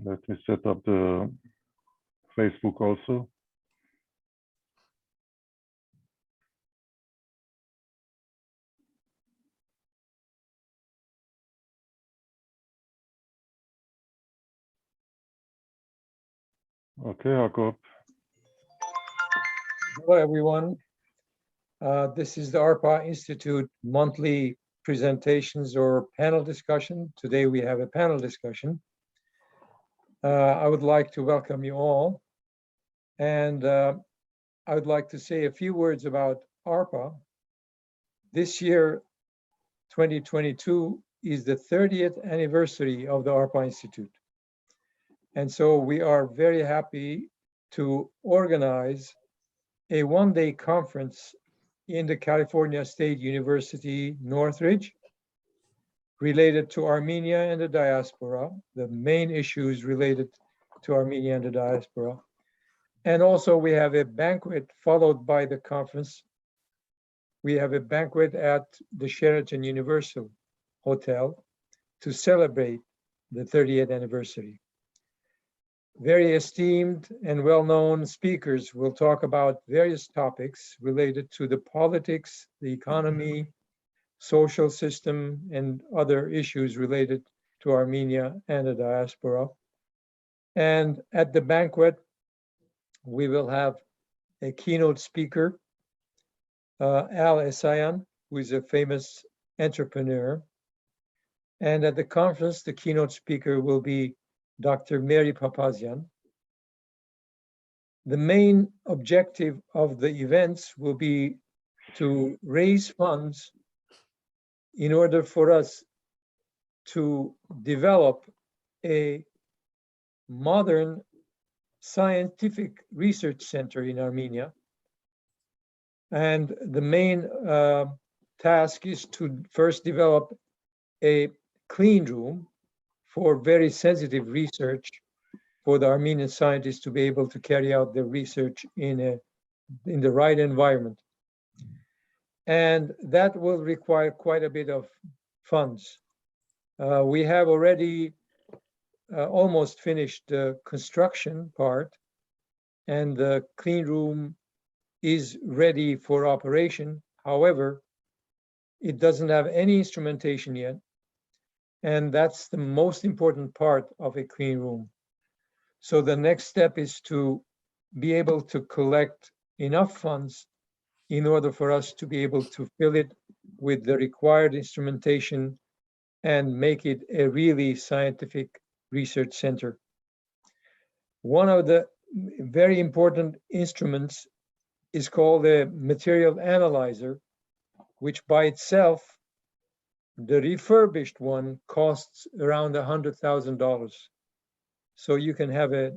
Let me set up the Facebook also. Okay, Jakob. Hello, everyone. This is the ARPA Institute monthly presentations or panel discussion. Today we have a panel discussion. I would like to welcome you all. And I would like to say a few words about ARPA. This year, 2022, is the 30th anniversary of the ARPA Institute. And so we are very happy to organize a one-day conference in the California State University, Northridge, related to Armenia and the diaspora, the main issues related to Armenia and the diaspora. And also we have a banquet followed by the conference. We have a banquet at the Sheraton Universal Hotel to celebrate the 30th anniversary. Very esteemed and well-known speakers will talk about various topics related to the politics, the economy, social system, and other issues related to Armenia and the diaspora. And at the banquet, we will have a keynote speaker, Al Esayan, who is a famous entrepreneur. And at the conference, the keynote speaker will be Dr. Mary Papazian. The main objective of the events will be to raise funds in order for us to develop a modern scientific research center in Armenia. And the main task is to first develop a clean room for very sensitive research for the Armenian scientists to be able to carry out their research in the right environment. And that will require quite a bit of funds. We have already almost finished the construction part, and the clean room is ready for operation. However, it doesn't have any instrumentation yet. And that's the most important part of a clean room. So the next step is to be able to collect enough funds in order for us to be able to fill it with the required instrumentation and make it a really scientific research center. One of the very important instruments is called a material analyzer, which by itself, the refurbished one costs around $100,000. So you can have a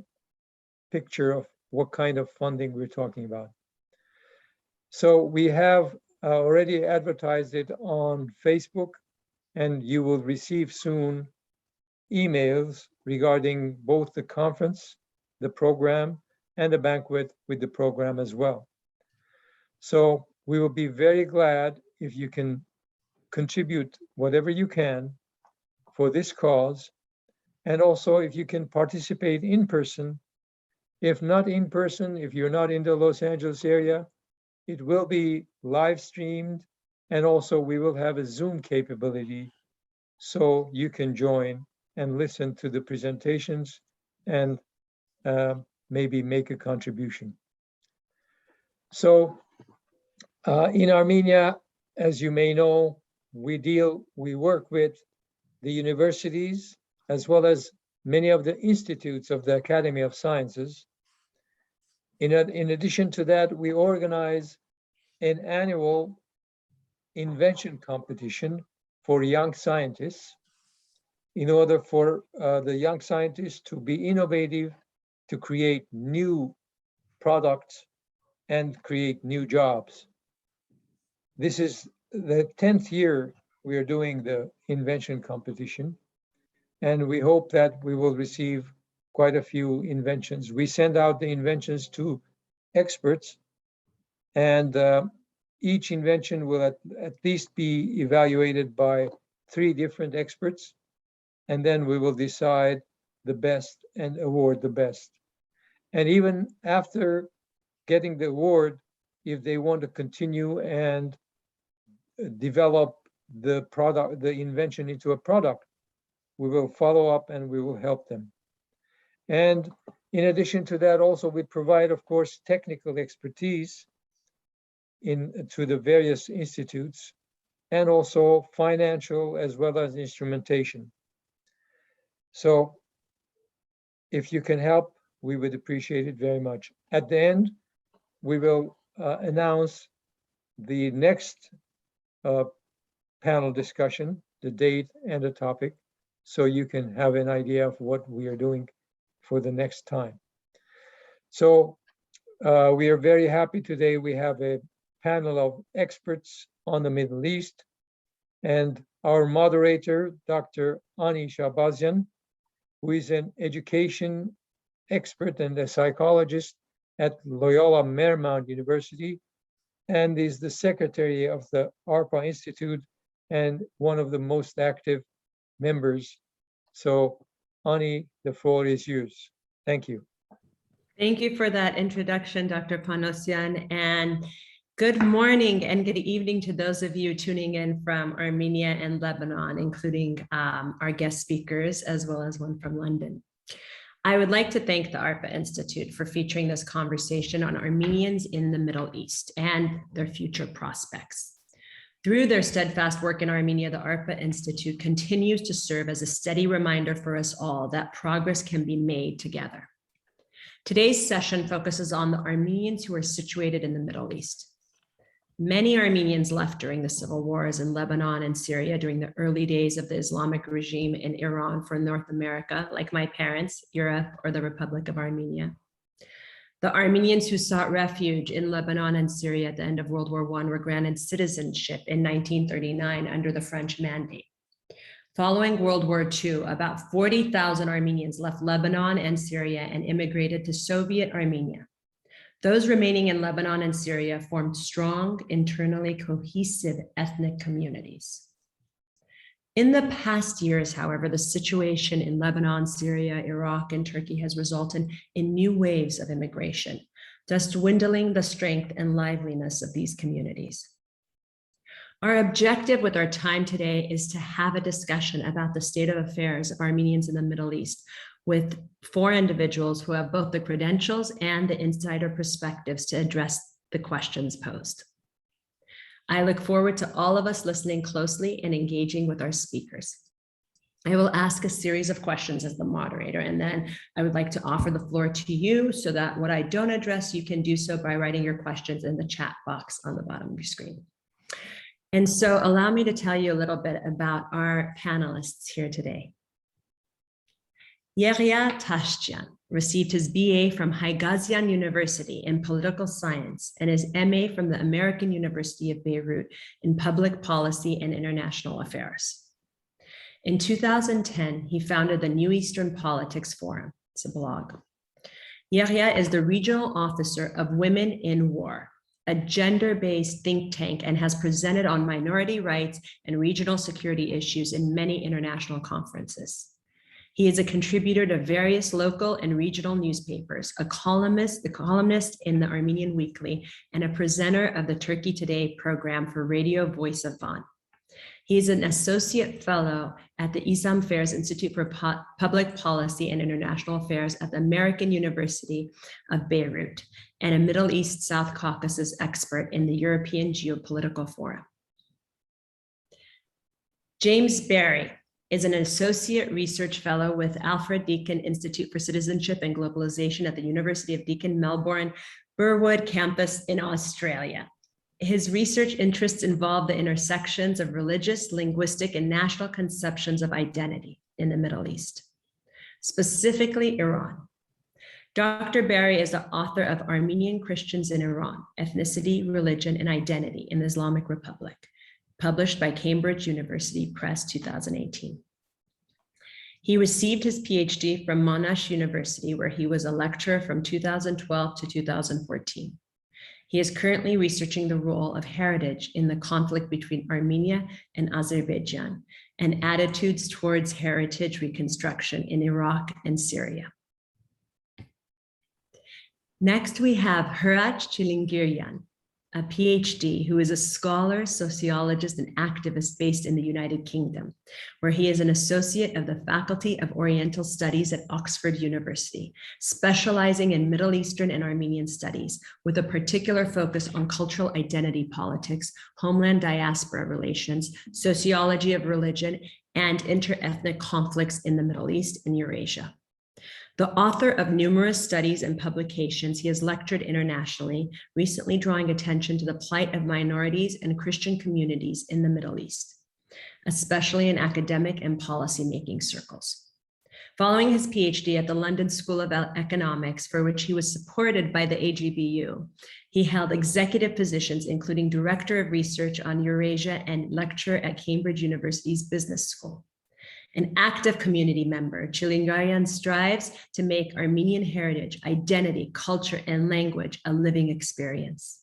picture of what kind of funding we're talking about. So we have already advertised it on Facebook, and you will receive soon emails regarding both the conference, the program, and the banquet with the program as well. So we will be very glad if you can contribute whatever you can for this cause, and also if you can participate in person. If not in person, if you're not in the Los Angeles area, it will be live streamed, and also we will have a Zoom capability so you can join and listen to the presentations and maybe make a contribution. So in Armenia, as you may know, we work with the universities as well as many of the institutes of the Academy of Sciences. In addition to that, we organize an annual invention competition for young scientists in order for the young scientists to be innovative, to create new products and create new jobs. This is the 10th year we are doing the invention competition, and we hope that we will receive quite a few inventions. We send out the inventions to experts, and each invention will at least be evaluated by 3 different experts, and then we will decide the best and award the best. And even after getting the award, if they want to continue and develop the product, the invention into a product, we will follow up and we will help them. And in addition to that, also we provide, of course, technical expertise to the various institutes, and also financial as well as instrumentation. So if you can help, we would appreciate it very much. At the end, we will announce the next panel discussion, the date and the topic, so you can have an idea of what we are doing for the next time. So we are very happy today. We have a panel of experts on the Middle East, and our moderator, Dr. Ani Shahbazian, who is an education expert and a psychologist at Loyola Marymount University, and is the secretary of the ARPA Institute and one of the most active members. So, Ani, the floor is yours. Thank you. Thank you for that introduction, Dr. Panosyan, and good morning and good evening to those of you tuning in from Armenia and Lebanon, including our guest speakers, as well as one from London. I would like to thank the ARPA Institute for featuring this conversation on Armenians in the Middle East and their future prospects. Through their steadfast work in Armenia, the ARPA Institute continues to serve as a steady reminder for us all that progress can be made together. Today's session focuses on the Armenians who are situated in the Middle East. Many Armenians left during the civil wars in Lebanon and Syria during the early days of the Islamic regime in Iran for North America, like my parents, Europe, or the Republic of Armenia. The Armenians who sought refuge in Lebanon and Syria at the end of World War I were granted citizenship in 1939 under the French Mandate. Following World War II, about 40,000 Armenians left Lebanon and Syria and immigrated to Soviet Armenia. Those remaining in Lebanon and Syria formed strong, internally cohesive ethnic communities. In the past years, however, the situation in Lebanon, Syria, Iraq, and Turkey has resulted in new waves of immigration, thus dwindling the strength and liveliness of these communities. Our objective with our time today is to have a discussion about the state of affairs of Armenians in the Middle East with 4 individuals who have both the credentials and the insider perspectives to address the questions posed. I look forward to all of us listening closely and engaging with our speakers. I will ask a series of questions as the moderator, and then I would like to offer the floor to you so that what I don't address, you can do so by writing your questions in the chat box on the bottom of your screen. And so allow me to tell you a little bit about our panelists here today. Yehia Tashjian received his BA from Haigazian University in Political Science and his MA from the American University of Beirut in Public Policy and International Affairs. In 2010, he founded the New Eastern Politics Forum. It's a blog. Yehia is the regional officer of Women in War, a gender-based think tank, and has presented on minority rights and regional security issues in many international conferences. He is a contributor to various local and regional newspapers, a columnist in the Armenian Weekly, and a presenter of the Turkey Today program for Radio Voice of Van. He is an associate fellow at the Islam Affairs Institute for Public Policy and International Affairs at the American University of Beirut, and a Middle East South Caucasus expert in the European Geopolitical Forum. James Barry is an associate research fellow with Alfred Deakin Institute for Citizenship and Globalization at the University of Deakin, Melbourne, Burwood campus in Australia. His research interests involve the intersections of religious, linguistic, and national conceptions of identity in the Middle East, specifically Iran. Dr. Barry is the author of Armenian Christians in Iran, Ethnicity, Religion, and Identity in the Islamic Republic, published by Cambridge University Press, 2018. He received his PhD from Monash University, where he was a lecturer from 2012 to 2014. He is currently researching the role of heritage in the conflict between Armenia and Azerbaijan and attitudes towards heritage reconstruction in Iraq and Syria. Next, we have Hirac Chilingirian, a PhD who is a scholar, sociologist, and activist based in the United Kingdom, where he is an associate of the Faculty of Oriental Studies at Oxford University, specializing in Middle Eastern and Armenian studies, with a particular focus on cultural identity politics, homeland diaspora relations, sociology of religion, and interethnic conflicts in the Middle East and Eurasia. The author of numerous studies and publications, he has lectured internationally, recently drawing attention to the plight of minorities and Christian communities in the Middle East, especially in academic and policymaking circles. Following his PhD at the London School of Economics, for which he was supported by the AGBU, he held executive positions, including Director of Research on Eurasia and lecturer at Cambridge University's Business School. An active community member, Chilingirian strives to make Armenian heritage, identity, culture, and language a living experience.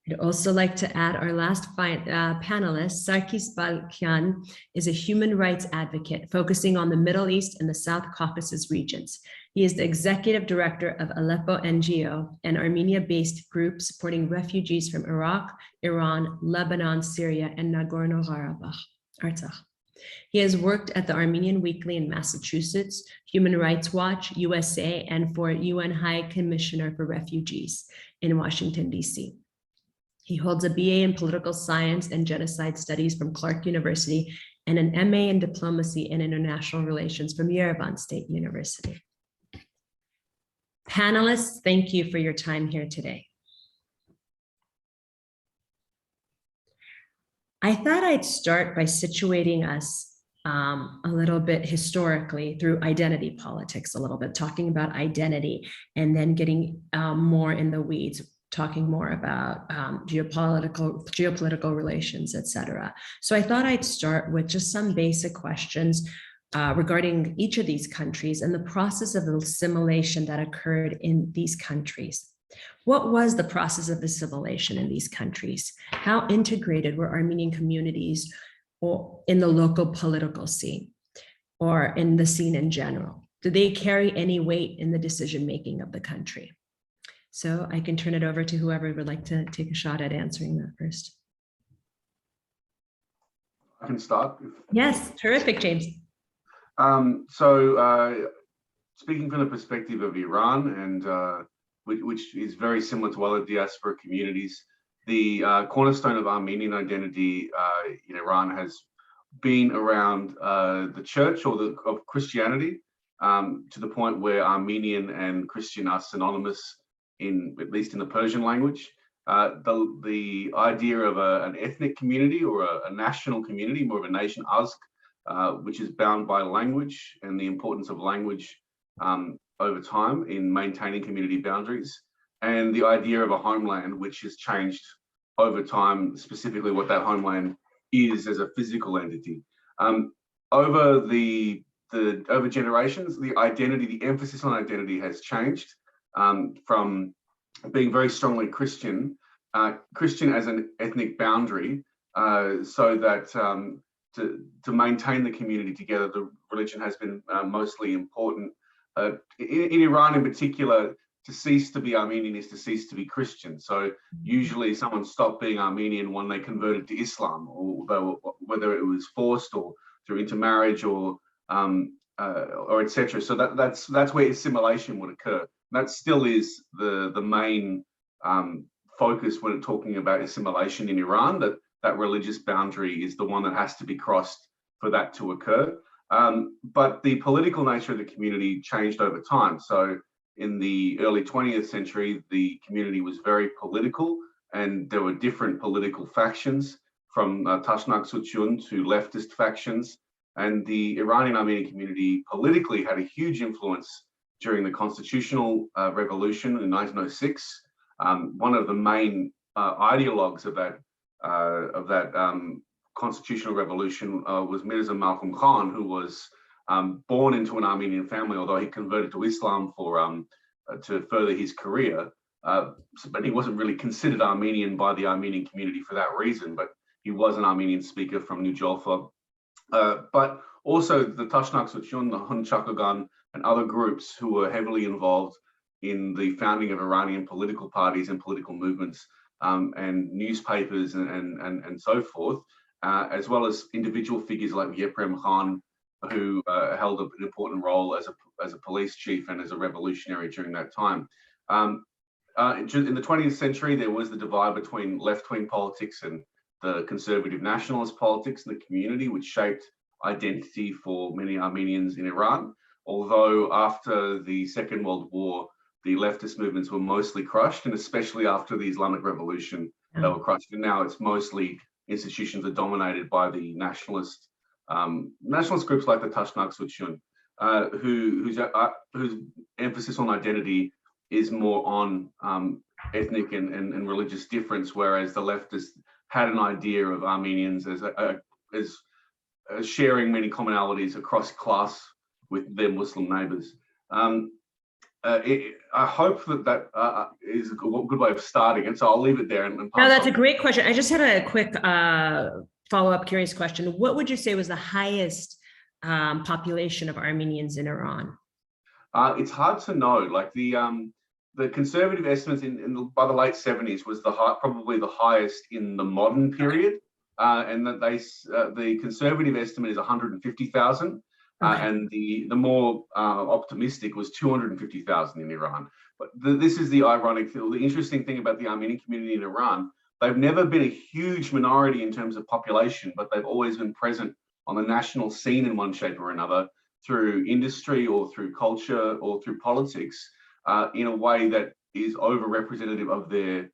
I'd also like to add our last panelist, Sarkis Balkian, is a human rights advocate focusing on the Middle East and the South Caucasus regions. He is the executive director of Aleppo NGO, an Armenia-based group supporting refugees from Iraq, Iran, Lebanon, Syria, and Nagorno-Karabakh. He has worked at the Armenian Weekly in Massachusetts, Human Rights Watch, USA, and for UN High Commissioner for Refugees in Washington, D.C. He holds a BA in Political Science and Genocide Studies from Clark University and an MA in Diplomacy and International Relations from Yerevan State University. Panelists, thank you for your time here today. I thought I'd start by situating us a little bit historically through identity politics, a little bit talking about identity, and then getting more in the weeds, talking more about geopolitical relations, etc. So I thought I'd start with just some basic questions regarding each of these countries and the process of assimilation that occurred in these countries. What was the process of assimilation in these countries? How integrated were Armenian communities or in the local political scene or in the scene in general? Do they carry any weight in the decision-making of the country? So I can turn it over to whoever would like to take a shot at answering that first. I can start. Yes, terrific, James. Speaking from the perspective of Iran, and which is very similar to other diaspora communities, the cornerstone of Armenian identity in Iran has been around the church or of Christianity, to the point where Armenian and Christian are synonymous, at least in the Persian language. The idea of an ethnic community or a national community, more of a nation, azk, which is bound by language and the importance of language over time in maintaining community boundaries, and the idea of a homeland, which has changed over time, specifically what that homeland is as a physical entity. Over generations, the emphasis on identity has changed from being very strongly Christian as an ethnic boundary, so that to maintain the community together, the religion has been mostly important. In Iran in particular, to cease to be Armenian is to cease to be Christian. So usually someone stopped being Armenian when they converted to Islam, or whether it was forced or through intermarriage or etc. So that's where assimilation would occur. That still is the main focus when talking about assimilation in Iran, that religious boundary is the one that has to be crossed for that to occur. But the political nature of the community changed over time. So in the early 20th century, the community was very political, and there were different political factions, from Tashnak Suchun to leftist factions. And the Iranian Armenian community politically had a huge influence during the constitutional revolution in 1906. One of the main ideologues of that constitutional revolution was Mirza Malcolm Khan, who was born into an Armenian family, although he converted to Islam to further his career. But he wasn't really considered Armenian by the Armenian community for that reason, but he was an Armenian speaker from New Jolfa. But also the Tashnak Suchun, the Hun Chakagan, and other groups who were heavily involved in the founding of Iranian political parties and political movements, and newspapers and so forth, as well as individual figures like Yeprem Khan, who held an important role as a police chief and as a revolutionary during that time. In the 20th century, there was the divide between left-wing politics and the conservative nationalist politics in the community, which shaped identity for many Armenians in Iran. Although after the Second World War, the leftist movements were mostly crushed, and especially after the Islamic Revolution, they were crushed. And now it's mostly institutions are dominated by the nationalist groups like the Tashnak Suchun, whose emphasis on identity is more on ethnic and religious difference, whereas the leftists had an idea of Armenians as sharing many commonalities across class with their Muslim neighbors. I hope that is a good way of starting, and so I'll leave it there. No, that's a great question. I just had a quick follow-up curious question. What would you say was the highest population of Armenians in Iran? It's hard to know. Like the conservative estimates by the late 70s was probably the highest in the modern period, and that the conservative estimate is 150,000. And the more optimistic was 250,000 in Iran. But this is the ironic, the interesting thing about the Armenian community in Iran. They've never been a huge minority in terms of population, but they've always been present on the national scene in one shape or another, through industry or through culture or through politics, in a way that is over-representative of their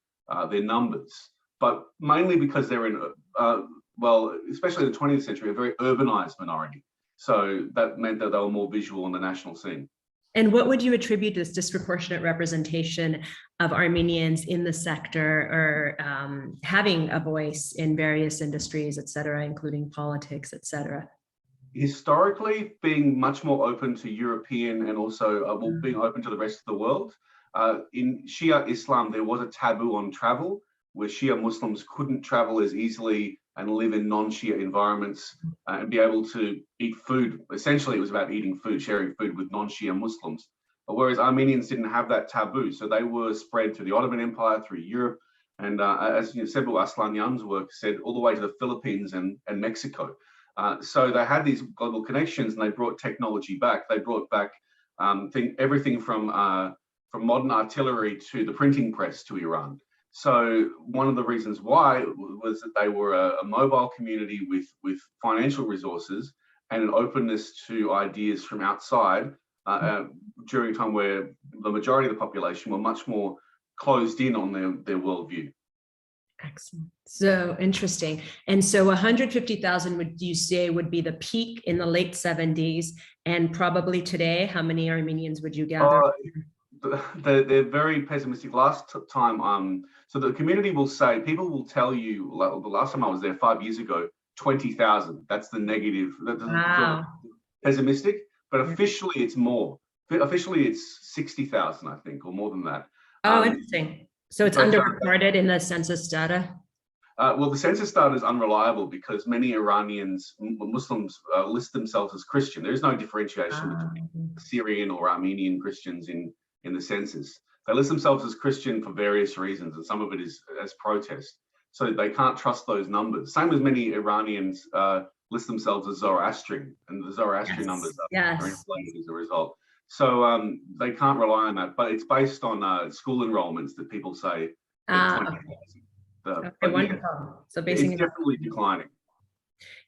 numbers. But mainly because they're in, well, especially in the 20th century, a very urbanized minority. So that meant that they were more visual on the national scene. And what would you attribute this disproportionate representation of Armenians in the sector, or having a voice in various industries, et cetera, including politics, et cetera? Historically, being much more open to European and also being open to the rest of the world. In Shia Islam, there was a taboo on travel, where Shia Muslims couldn't travel as easily and live in non-Shia environments and be able to eat food. Essentially, it was about eating food, sharing food with non-Shia Muslims. Whereas Armenians didn't have that taboo. So they were spread through the Ottoman Empire, through Europe, and as Sebu Aslanyan's work said, all the way to the Philippines and Mexico. So they had these global connections, and they brought technology back. They brought back everything from modern artillery to the printing press to Iran. So one of the reasons why was that they were a mobile community with financial resources and an openness to ideas from outside during a time where the majority of the population were much more closed in on their worldview. Excellent. So interesting. And so 150,000 would you say would be the peak in the late 70s, and probably today, how many Armenians would you gather? They're very pessimistic. Last time, so the community will say, people will tell you, like, the last time I was there 5 years ago, 20,000. That's the negative. That's pessimistic, but officially it's more. Officially it's 60,000, I think, or more than that. Oh, interesting. So it's underreported in the census data? Well, the census data is unreliable because many Iranians, Muslims, list themselves as Christian. There is no differentiation between Syrian or Armenian Christians in the census. They list themselves as Christian for various reasons, and some of it is as protest. So they can't trust those numbers. Same as many Iranians list themselves as Zoroastrian, and the Zoroastrian numbers are inflated as a result. So they can't rely on that, but it's based on school enrollments that people say. Okay, wonderful. Yeah, so basically, it's definitely declining.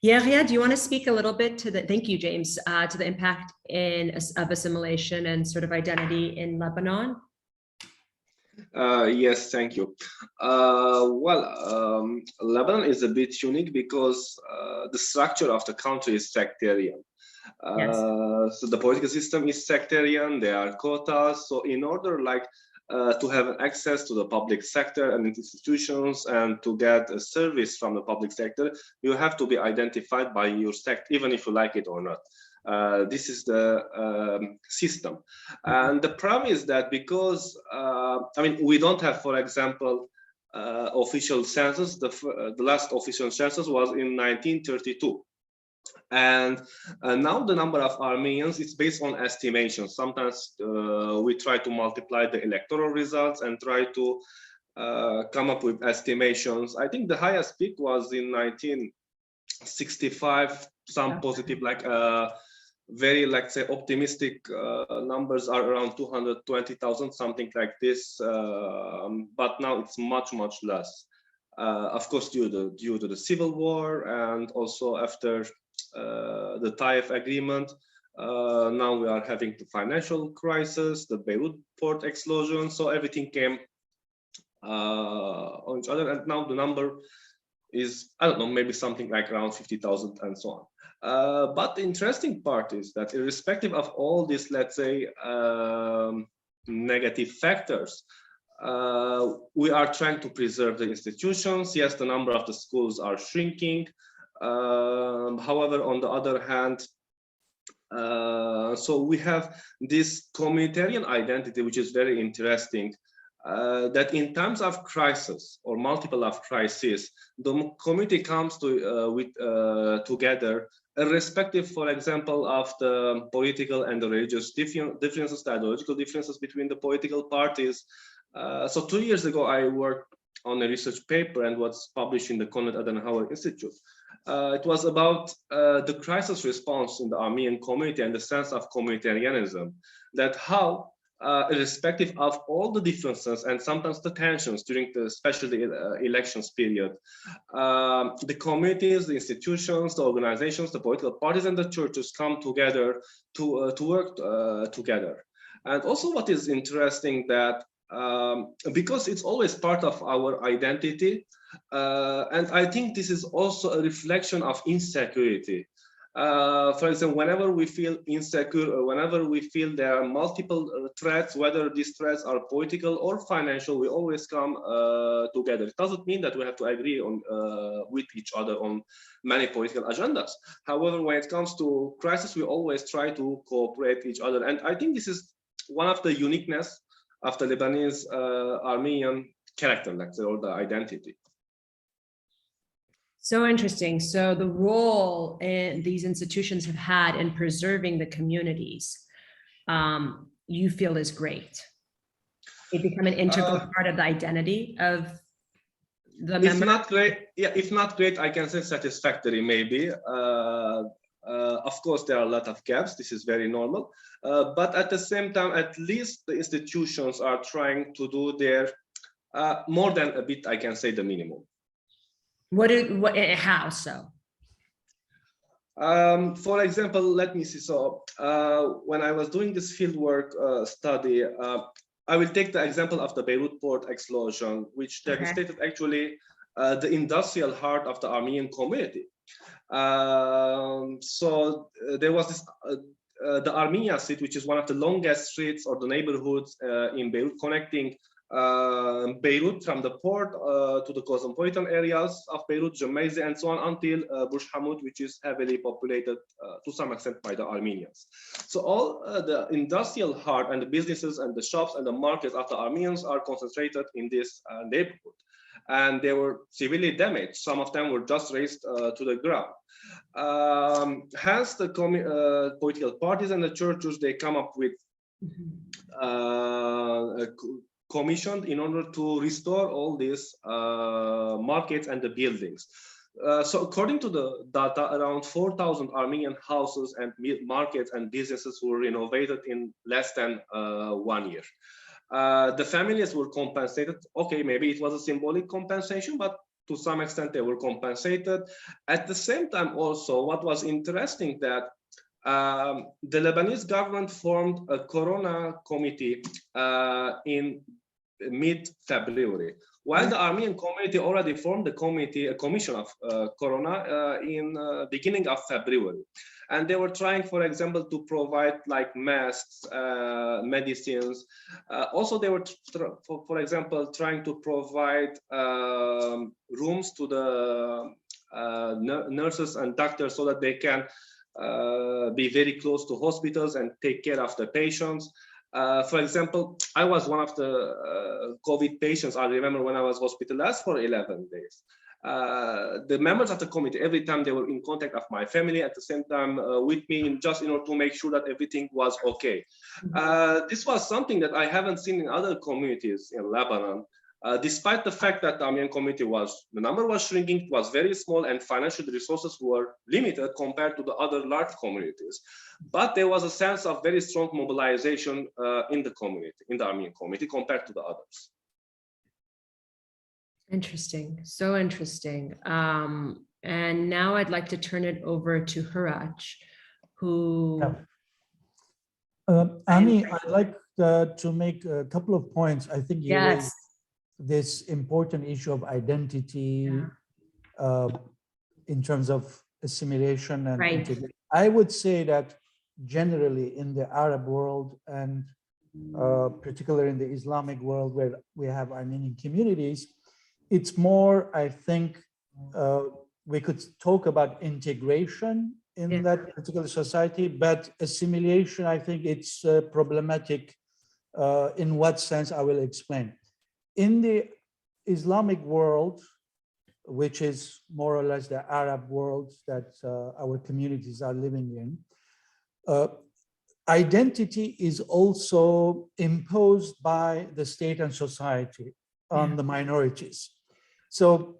Yeah, do you want to speak a little bit to the, thank you, James, to the impact of assimilation and sort of identity in Lebanon? Yes, thank you. Lebanon is a bit unique because the structure of the country is sectarian. So the political system is sectarian, there are quotas. So in order to have access to the public sector and institutions and to get a service from the public sector, you have to be identified by your sect, even if you like it or not. This is the system. And the problem is that because, we don't have, for example, official census. The last official census was in 1932. And now the number of Armenians is based on estimations. Sometimes we try to multiply the electoral results and try to come up with estimations. I think the highest peak was in 1965, some positive, like very, like say, optimistic numbers are around 220,000, something like this. But now it's much, much less. Of course, due to the civil war, and also after the Taif agreement, now we are having the financial crisis, the Beirut port explosion, so everything came on each other, and now the number is, I don't know, maybe something like around 50,000 and so on. But the interesting part is that irrespective of all these, let's say, negative factors, we are trying to preserve the institutions. Yes, the number of the schools are shrinking. However, on the other hand, so we have this communitarian identity, which is very interesting, that in times of crisis or multiple of crises, the community comes together, irrespective, for example, of the political and the religious differences, the ideological differences between the political parties. So 2 years ago, I worked on a research paper and was published in the Konrad Adenauer Institute. It was about the crisis response in the Armenian community and the sense of communitarianism, that how, irrespective of all the differences and sometimes the tensions during the, especially elections period, the communities, the institutions, the organizations, the political parties, and the churches come together to work together. And also, what is interesting that because it's always part of our identity, and I think this is also a reflection of insecurity. For example, whenever we feel insecure, or whenever we feel there are multiple threats, whether these threats are political or financial, we always come together. It doesn't mean that we have to agree on with each other on many political agendas. However, when it comes to crisis, we always try to cooperate each other. And I think this is one of the uniqueness of the Lebanese Armenian character, let's say, or the identity. So interesting. So the role these institutions have had in preserving the communities, you feel is great. They become an integral part of the identity of the members. If not great, yeah, if not great, I can say satisfactory, maybe. Of course, there are a lot of gaps. This is very normal. But at the same time, at least the institutions are trying to do their more than a bit, I can say, the minimum. How so? For example, let me see. So when I was doing this fieldwork study, I will take the example of the Beirut port explosion, which devastated actually the industrial heart of the Armenian community. So there was this, the Armenia street, which is one of the longest streets or the neighborhoods in Beirut, connecting Beirut from the port to the cosmopolitan areas of Beirut, Jemaisi, and so on, until Burj Hamid, which is heavily populated to some extent by the Armenians. So all the industrial heart and the businesses and the shops and the markets of the Armenians are concentrated in this neighborhood. And they were severely damaged. Some of them were just razed to the ground. Hence, the political parties and the churches, they come up with commissioned in order to restore all these markets and the buildings. So according to the data, around 4,000 Armenian houses and markets and businesses were renovated in less than 1 year. The families were compensated. Okay, maybe it was a symbolic compensation, but to some extent they were compensated. At the same time also, what was interesting that the Lebanese government formed a Corona committee in mid-February, while the Armenian community already formed a commission of Corona in beginning of February. And they were trying, for example, to provide like masks, medicines. Also, they were, for example, trying to provide rooms to the nurses and doctors so that they can be very close to hospitals and take care of the patients. For example, I was one of the COVID patients. I remember when I was hospitalized for 11 days. the members of the committee, every time they were in contact of my family, at the same time with me, just in order to make sure that everything was okay. This was something that I haven't seen in other communities in Lebanon. Despite the fact that the Armenian community the number was shrinking, it was very small, and financial resources were limited compared to the other large communities. But there was a sense of very strong mobilization in the community, in the Armenian community, compared to the others. Interesting, so interesting. And now I'd like to turn it over to Harach, who. Annie, I'd like to make a couple of points. I think you raised this important issue of identity in terms of assimilation and integration. I would say that generally in the Arab world and particularly in the Islamic world where we have Armenian communities, it's more, I think, we could talk about integration in that particular society, but assimilation, I think it's problematic. In what sense, I will explain. In the Islamic world, which is more or less the Arab world that our communities are living in, identity is also imposed by the state and society on the minorities. So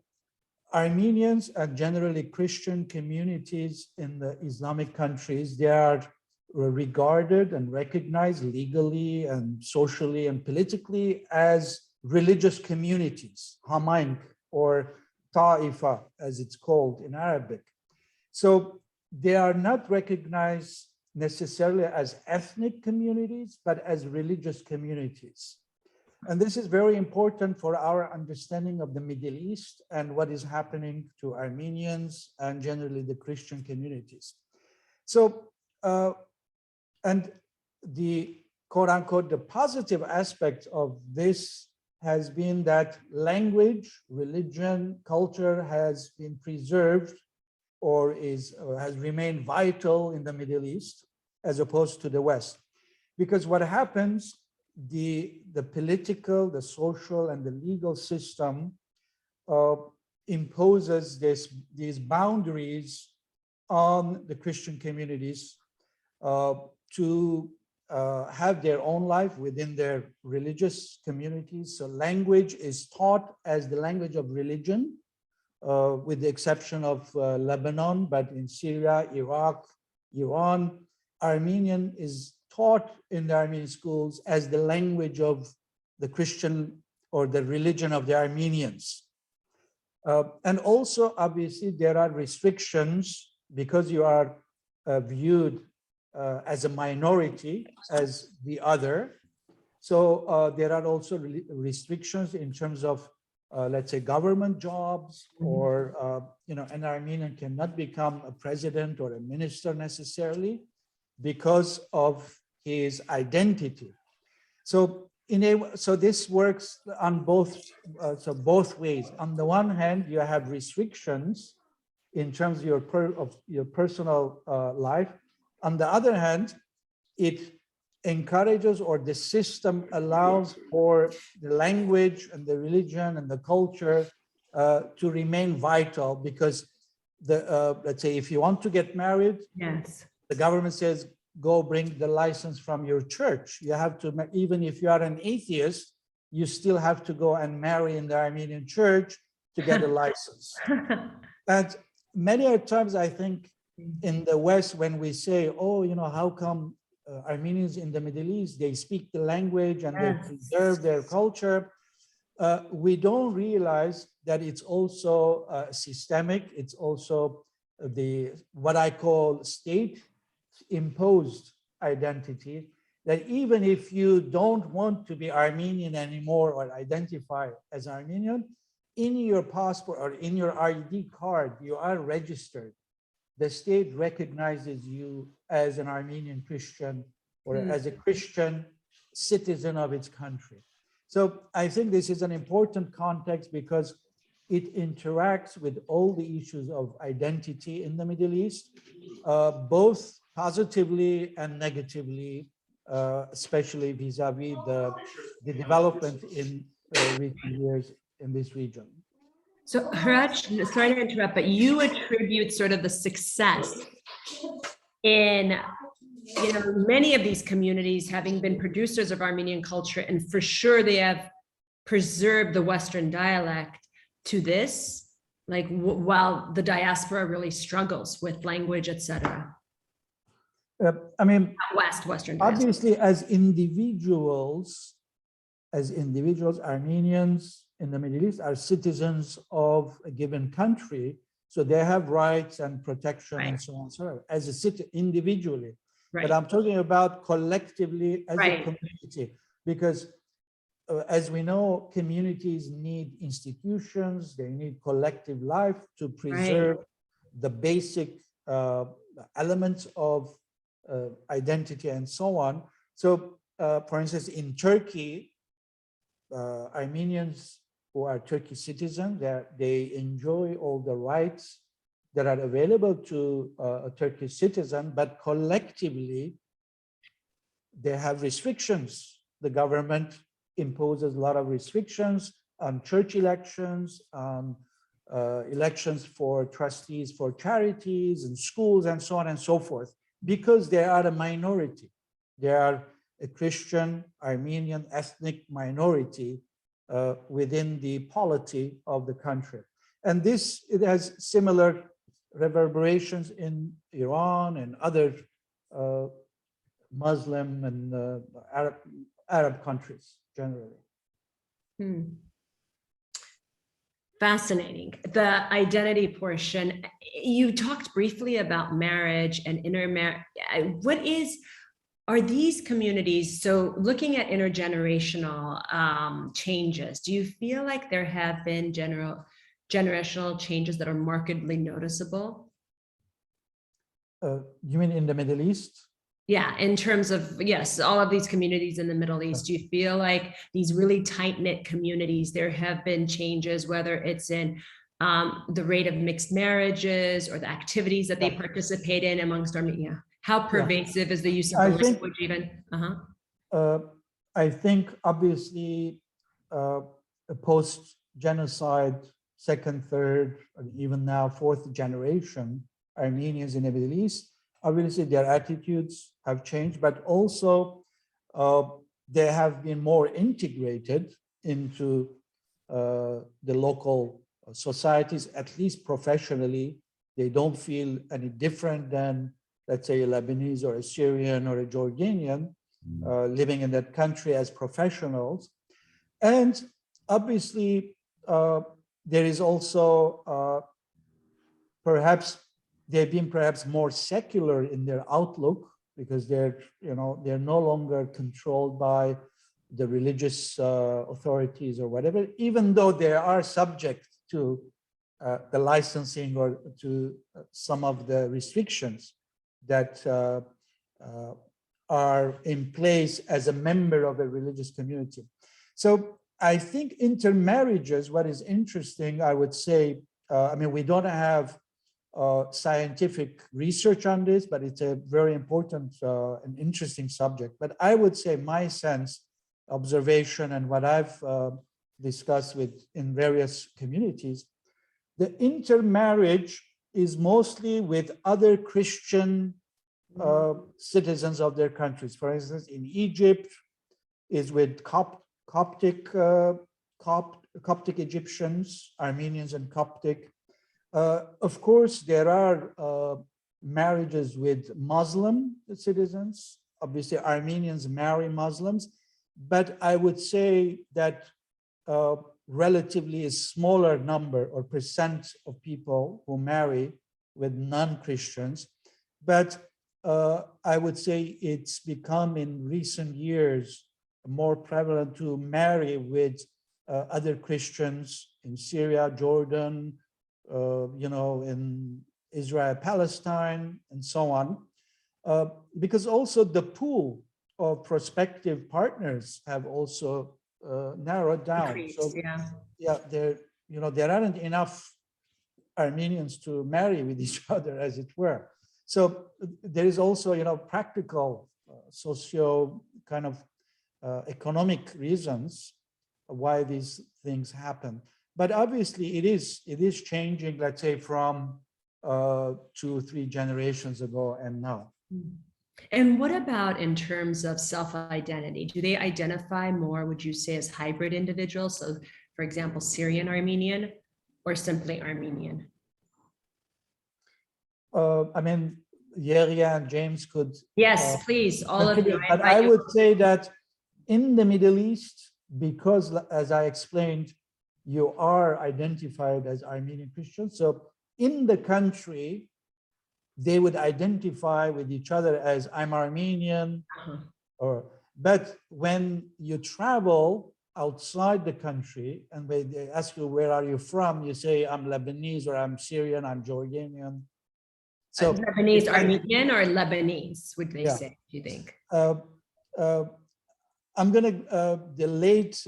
Armenians and generally Christian communities in the Islamic countries, they are regarded and recognized legally and socially and politically as religious communities, Hamaink or Ta'ifa, as it's called in Arabic. So they are not recognized necessarily as ethnic communities, but as religious communities. And this is very important for our understanding of the Middle East and what is happening to Armenians and generally the Christian communities. So, and the quote unquote, the positive aspect of this has been that language, religion, culture has been preserved or has remained vital in the Middle East as opposed to the West. Because what happens, the political, the social, and the legal system imposes these boundaries on the Christian communities to have their own life within their religious communities. So language is taught as the language of religion, with the exception of Lebanon, but in Syria, Iraq, Iran, Armenian is taught in the Armenian schools as the language of the Christian or the religion of the Armenians. And also, obviously, there are restrictions because you are viewed as a minority, as the other. So there are also restrictions in terms of, let's say, government jobs, or, an Armenian cannot become a president or a minister necessarily because of his identity. So so this works on both ways. On the one hand, you have restrictions in terms of your personal life. On the other hand, it encourages, or the system allows for the language and the religion and the culture to remain vital, because let's say if you want to get married, the government says, go bring the license from your church. You have to, even if you are an atheist, you still have to go and marry in the Armenian church to get a license. And many times I think in the West, when we say, oh, how come Armenians in the Middle East, they speak the language and they preserve their culture, we don't realize that it's also systemic. It's also what I call state imposed identity, that even if you don't want to be Armenian anymore or identify as Armenian, in your passport or in your ID card, you are registered. The state recognizes you as an Armenian Christian or as a Christian citizen of its country. So I think this is an important context because it interacts with all the issues of identity in the Middle East, both positively and negatively, especially vis-a-vis the development in recent years in this region. So Haraj, sorry to interrupt, but you attribute sort of the success in, many of these communities having been producers of Armenian culture, and for sure they have preserved the Western dialect to this, like while the diaspora really struggles with language, etc. I mean, Western diaspora. obviously, as individuals, Armenians in the Middle East are citizens of a given country, so they have rights and protection and so on and so on, as a citizen individually. Right. But I'm talking about collectively as a Right. community, because as we know, communities need institutions, they need collective life to preserve the basic elements of identity and so on. So, for instance, in Turkey, Armenians who are Turkish citizens, they enjoy all the rights that are available to a Turkish citizen, but collectively, they have restrictions. The government imposes a lot of restrictions on church elections, on elections for trustees for charities and schools and so on and so forth, because they are a minority. They are a Christian Armenian ethnic minority within the polity of the country. And it has similar reverberations in Iran and other Muslim and Arab countries generally. Fascinating. The identity portion, you talked briefly about marriage and intermarriage. Are these communities, so looking at intergenerational changes, do you feel like there have been generational changes that are markedly noticeable? You mean in the Middle East? Yeah, in terms of, yes, all of these communities in the Middle East, do you feel like these really tight-knit communities, there have been changes, whether it's in the rate of mixed marriages or the activities that they participate in amongst Armenia? How pervasive is the use of the language even? I think obviously a post-genocide, second, third, and even now fourth generation Armenians in the Middle East, obviously their attitudes have changed, but also they have been more integrated into the local societies, at least professionally. They don't feel any different than, let's say, a Lebanese or a Syrian or a Jordanian living in that country as professionals. And obviously, there is also they've been perhaps more secular in their outlook, because they're no longer controlled by the religious authorities or whatever, even though they are subject to the licensing or to some of the restrictions that are in place as a member of a religious community. So I think intermarriages, what is interesting, I would say, we don't have scientific research on this, but it's a very important and interesting subject. But I would say my sense, observation, and what I've discussed in various communities, the intermarriage is mostly with other Christian citizens of their countries. For instance, in Egypt, is with Coptic Egyptians, Armenians and Coptic. Of course, there are marriages with Muslim citizens. Obviously, Armenians marry Muslims, but I would say that relatively a smaller number or percent of people who marry with non-Christians. But I would say it's become in recent years more prevalent to marry with other Christians in Syria, Jordan, in Israel, Palestine, and so on, because also the pool of prospective partners have also narrowed down. There aren't enough Armenians to marry with each other, as it were. So there is also, practical, socio kind of economic reasons why these things happen. but obviously it is changing, let's say, from 2-3 generations ago and now. And what about in terms of self-identity? Do they identify more, would you say, as hybrid individuals? So, for example, Syrian Armenian or simply Armenian? I mean, Yeria and James could. Yes, please, all of you. But I would say that in the Middle East, because as I explained, you are identified as Armenian Christians. So in the country, they would identify with each other as I'm Armenian, but when you travel outside the country and they ask you, where are you from? You say, I'm Lebanese, or I'm Syrian, I'm Jordanian. So Lebanese Armenian or Lebanese, would they say, do you think? I'm gonna, the late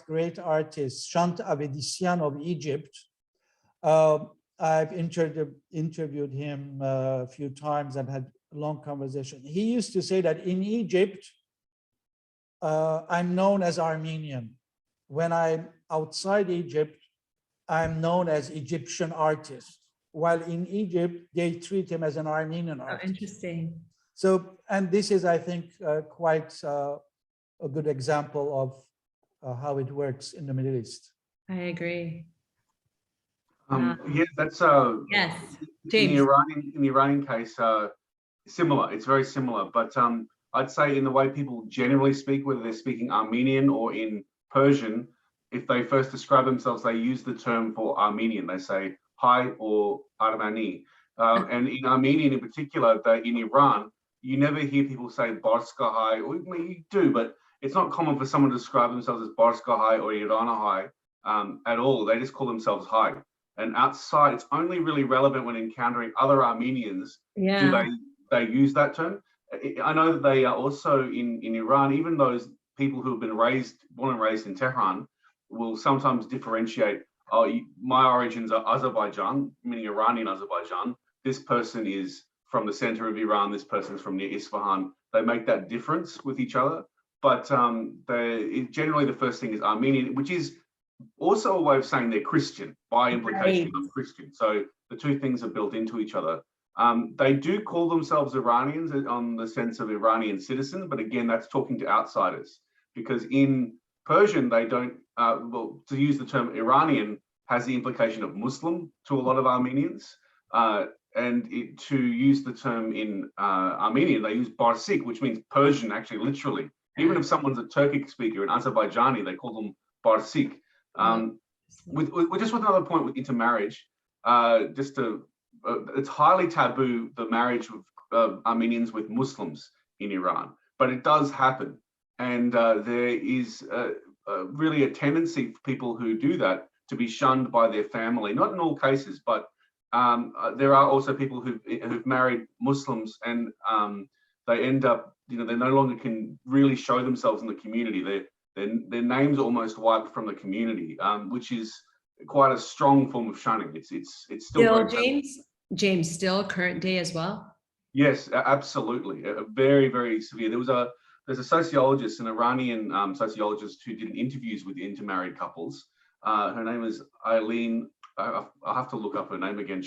great artist, Shant Avedisian of Egypt, I've interviewed him a few times and had a long conversation. He used to say that in Egypt, I'm known as Armenian. When I'm outside Egypt, I'm known as Egyptian artist. While in Egypt, they treat him as an Armenian artist. Oh, interesting. So, and this is, I think, quite a good example of how it works in the Middle East. I agree. Yeah, that's yes, in James. the Iranian case, similar. It's very similar, but I'd say in the way people generally speak, whether they're speaking Armenian or in Persian, if they first describe themselves, they use the term for Armenian. They say hi or Armani. And in Armenian in particular, in Iran, you never hear people say Barska hi, or you do, but it's not common for someone to describe themselves as Barska hi or Irana hi at all. They just call themselves hi. And outside, it's only really relevant when encountering other Armenians. Yeah. Do they use that term? I know that they are also in Iran, even those people who have been born and raised in Tehran, will sometimes differentiate, my origins are Azerbaijan, meaning Iranian Azerbaijan. This person is from the center of Iran, this person is from near Isfahan. They make that difference with each other. But generally the first thing is Armenian, which is also a way of saying they're Christian, by implication of Christian. So the two things are built into each other. They do call themselves Iranians on the sense of Iranian citizens, but again, that's talking to outsiders, because in Persian, they don't, well, to use the term Iranian has the implication of Muslim to a lot of Armenians. And to use the term in Armenian, they use Barsik, which means Persian, actually, literally. Even if someone's a Turkic speaker, an Azerbaijani, they call them Barsik. With another point with intermarriage, it's highly taboo, the marriage of Armenians with Muslims in Iran, but it does happen. And there is really a tendency for people who do that to be shunned by their family, not in all cases, but there are also people who've married Muslims and they end up, they no longer can really show themselves in the community. Their names are almost wiped from the community, which is quite a strong form of shunning. It's still James, still current day as well. Yes, absolutely, very, very severe. There's a sociologist, an Iranian sociologist, who did interviews with intermarried couples. Her name is Eileen. I'll have to look up her name again.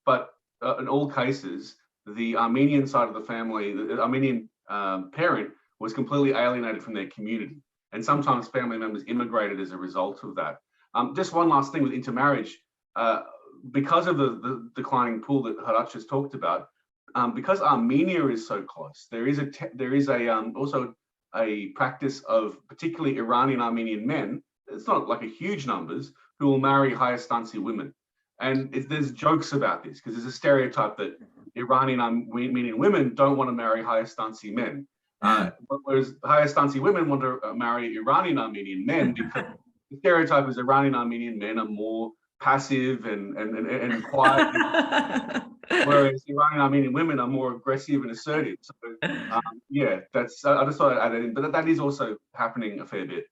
But in all cases, the Armenian side of the family, the Armenian parent, was completely alienated from their community. And sometimes family members immigrated as a result of that. Just one last thing with intermarriage, because of the declining pool that Harach just talked about, because Armenia is so close, there is also a practice of particularly Iranian Armenian men. It's not like a huge numbers who will marry higher stancy women, and there's jokes about this because there's a stereotype that Iranian Armenian women don't want to marry higher stancy men, whereas higher stancy women want to marry Iranian Armenian men, because the stereotype is Iranian Armenian men are more passive and quiet. Whereas Iranian Armenian women are more aggressive and assertive. So yeah, I just thought I'd add that in, but that is also happening a fair bit.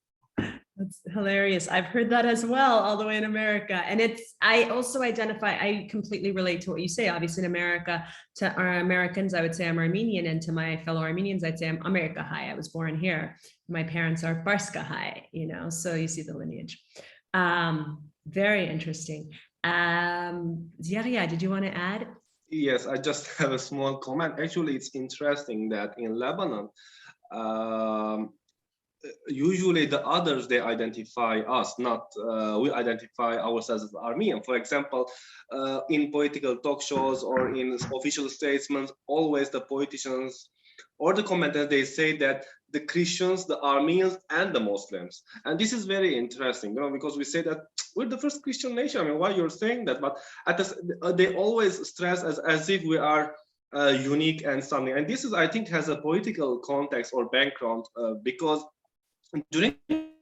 That's hilarious. I've heard that as well, all the way in America. And I also I completely relate to what you say. Obviously in America, to our Americans, I would say I'm Armenian, and to my fellow Armenians, I'd say I'm America High. I was born here. My parents are Barska High, so you see the lineage. Very interesting. Ziaria, did you want to add? Yes, I just have a small comment. Actually, it's interesting that in Lebanon, usually the others, they identify us, not we identify ourselves as Armenian. For example, in political talk shows or in official statements, always the politicians or the commenters, they say that the Christians, the Armenians, and the Muslims. And this is very interesting, because we say that we're the first Christian nation. I mean, why you're saying that? But they always stress as if we are unique and something. And this is, I think, has a political context or background because during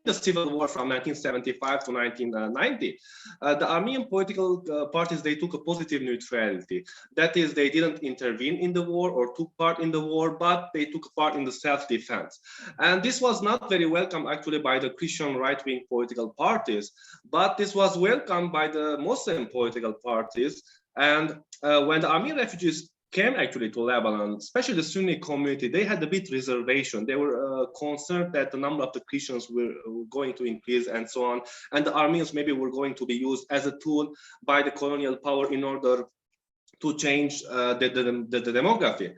the civil war from 1975 to 1990, the Armenian political parties, they took a positive neutrality. That is, they didn't intervene in the war or took part in the war, but they took part in the self-defense. And this was not very welcome actually by the Christian right-wing political parties, but this was welcomed by the Muslim political parties. And when the Armenian refugees came actually to Lebanon, especially the Sunni community, they had a bit reservation. They were concerned that the number of the Christians were going to increase and so on. And the Armenians maybe were going to be used as a tool by the colonial power in order to change the demography.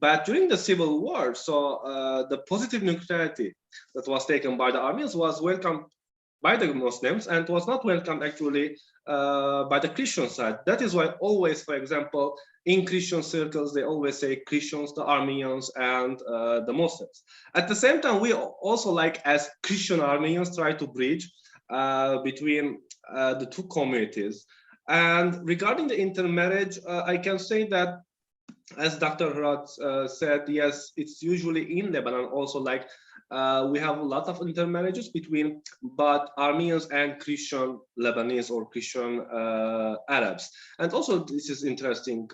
But during the civil war, so the positive neutrality that was taken by the Armenians was welcomed by the Muslims and was not welcomed actually by the Christian side. That is why always, for example, in Christian circles, they always say Christians, the Armenians, and the Muslims. At the same time, we also, like as Christian Armenians, try to bridge between the two communities. And regarding the intermarriage, I can say that, as Dr. Hrad said, yes, it's usually in Lebanon also like we have a lot of intermarriages between but Armenians and Christian Lebanese or Christian Arabs. And also this is interesting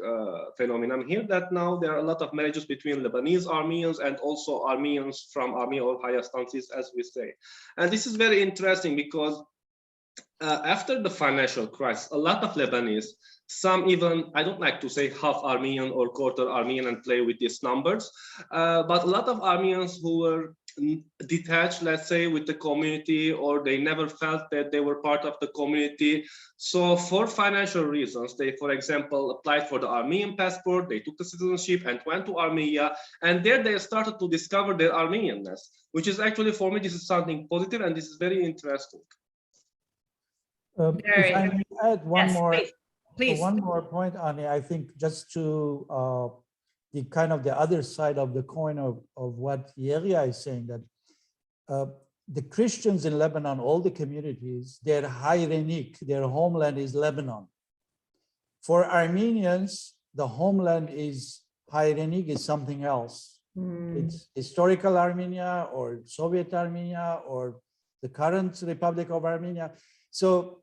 phenomenon here that now there are a lot of marriages between Lebanese Armenians and also Armenians from Armenia or higher stances, as we say. And this is very interesting because after the financial crisis, a lot of Lebanese, some even, I don't like to say half Armenian or quarter Armenian and play with these numbers, but a lot of Armenians who were detached, let's say, with the community, or they never felt that they were part of the community. So for financial reasons, they, for example, applied for the Armenian passport, they took the citizenship and went to Armenia, and there they started to discover their Armenianness, which is actually, for me, this is something positive, and this is very interesting. If I may add one Yes, more, please. one more point, Ani, I think just to the kind of the other side of the coin of what Yeria is saying, that the Christians in Lebanon, all the communities, they're Hyrenic, their homeland is Lebanon. For Armenians, the homeland is Hyrenic, is something else. It's historical Armenia or Soviet Armenia or the current Republic of Armenia. So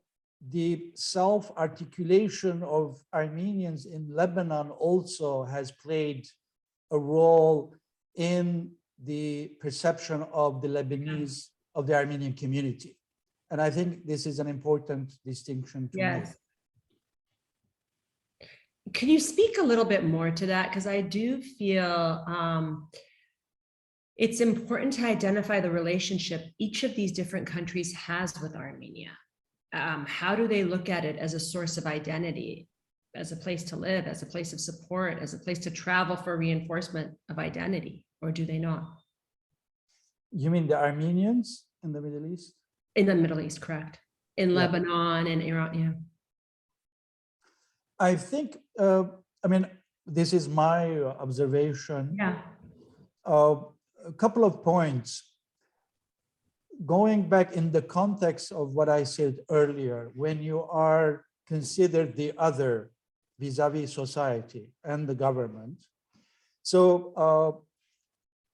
the self-articulation of Armenians in Lebanon also has played a role in the perception of the Lebanese, of the Armenian community. And I think this is an important distinction to make. Can you speak a little bit more to that? Because I do feel it's important to identify the relationship each of these different countries has with Armenia. How do they look at it as a source of identity, as a place to live, as a place of support, as a place to travel for reinforcement of identity, or do they not? You mean the Armenians in the Middle East? In the Middle East, correct. In Lebanon and Iran, yeah. I think, I mean, this is my observation. Yeah. A couple of points. Going back in the context of what I said earlier, when you are considered the other vis-a-vis society and the government, so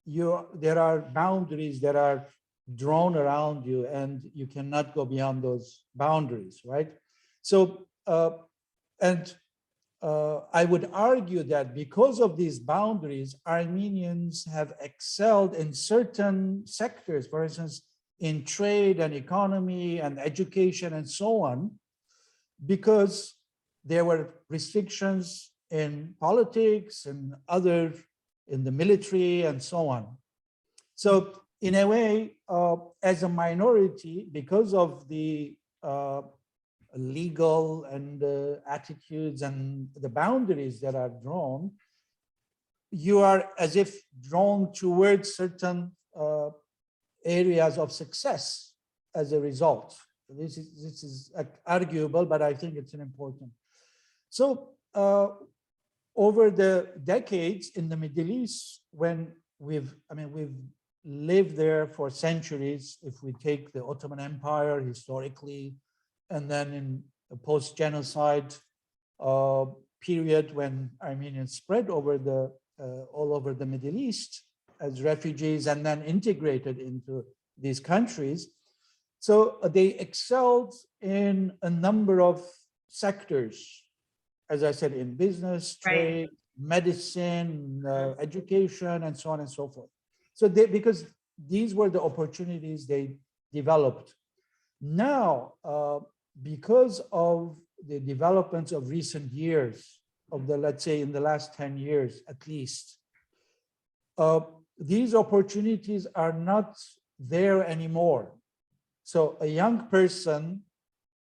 there are boundaries that are drawn around you and you cannot go beyond those boundaries, right? So, I would argue that because of these boundaries, Armenians have excelled in certain sectors, for instance, in trade and economy and education and so on, because there were restrictions in politics and other, in the military and so on. So in a way, as a minority, because of the legal and attitudes and the boundaries that are drawn, you are as if drawn towards certain areas of success as a result. This is arguable, but I think it's an important. So over the decades in the Middle East, when we've lived there for centuries, if we take the Ottoman Empire historically, and then in the post-genocide period when Armenians spread over the all over the Middle East as refugees and then integrated into these countries. So they excelled in a number of sectors, as I said, in business, trade, medicine, education, and so on and so forth. So because these were the opportunities they developed. Now, because of the developments of recent years, of the, let's say in the last 10 years at least, these opportunities are not there anymore. So a young person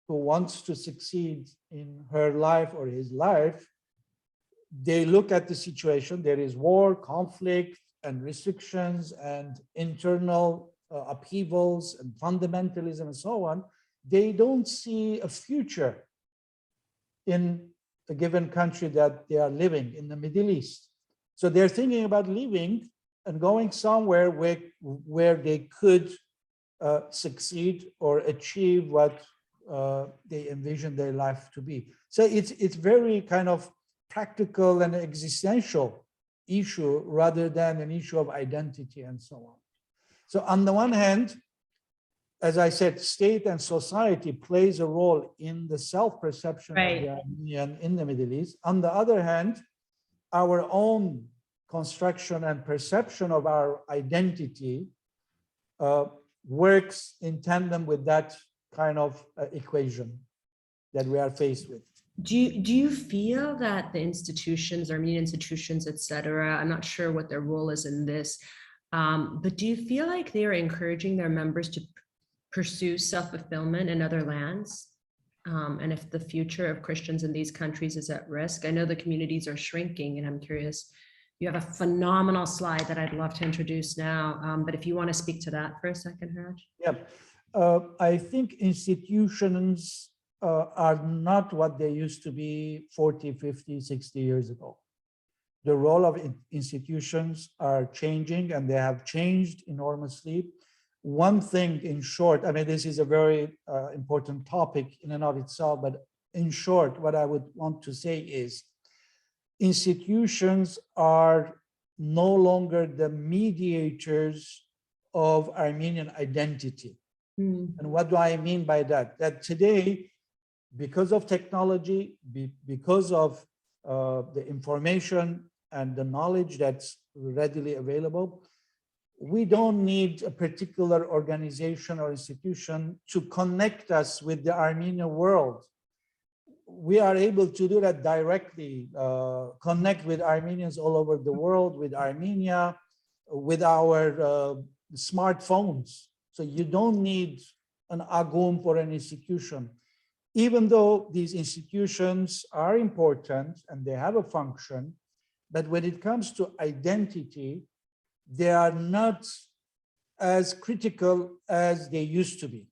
who wants to succeed in her life or his life, they look at the situation. There is war, conflict, and restrictions, and internal upheavals, and fundamentalism, and so on. They don't see a future in a given country that they are living in the Middle East. So they're thinking about leaving and going somewhere where they could succeed or achieve what they envision their life to be. So it's very kind of practical and existential issue rather than an issue of identity and so on. So on the one hand, as I said, state and society plays a role in the self-perception of the Armenian in the Middle East. On the other hand, our own construction and perception of our identity works in tandem with that kind of equation that we are faced with. Do you feel that the institutions, Armenian institutions, et cetera, I'm not sure what their role is in this, but do you feel like they are encouraging their members to pursue self-fulfillment in other lands? And if the future of Christians in these countries is at risk? I know the communities are shrinking, and I'm curious, you have a phenomenal slide that I'd love to introduce now, but if you want to speak to that for a second, Raj. Yeah, I think institutions are not what they used to be 40, 50, 60 years ago. The role of institutions are changing, and they have changed enormously. One thing in short, I mean, this is a very important topic in and of itself, but in short, what I would want to say is institutions are no longer the mediators of Armenian identity. And what do I mean by that? That today, because of technology, because of the information and the knowledge that's readily available, we don't need a particular organization or institution to connect us with the Armenian world. We are able to do that directly, connect with Armenians all over the world, with Armenia, with our smartphones. So you don't need an agum for an institution. Even though these institutions are important and they have a function, but when it comes to identity, they are not as critical as they used to be.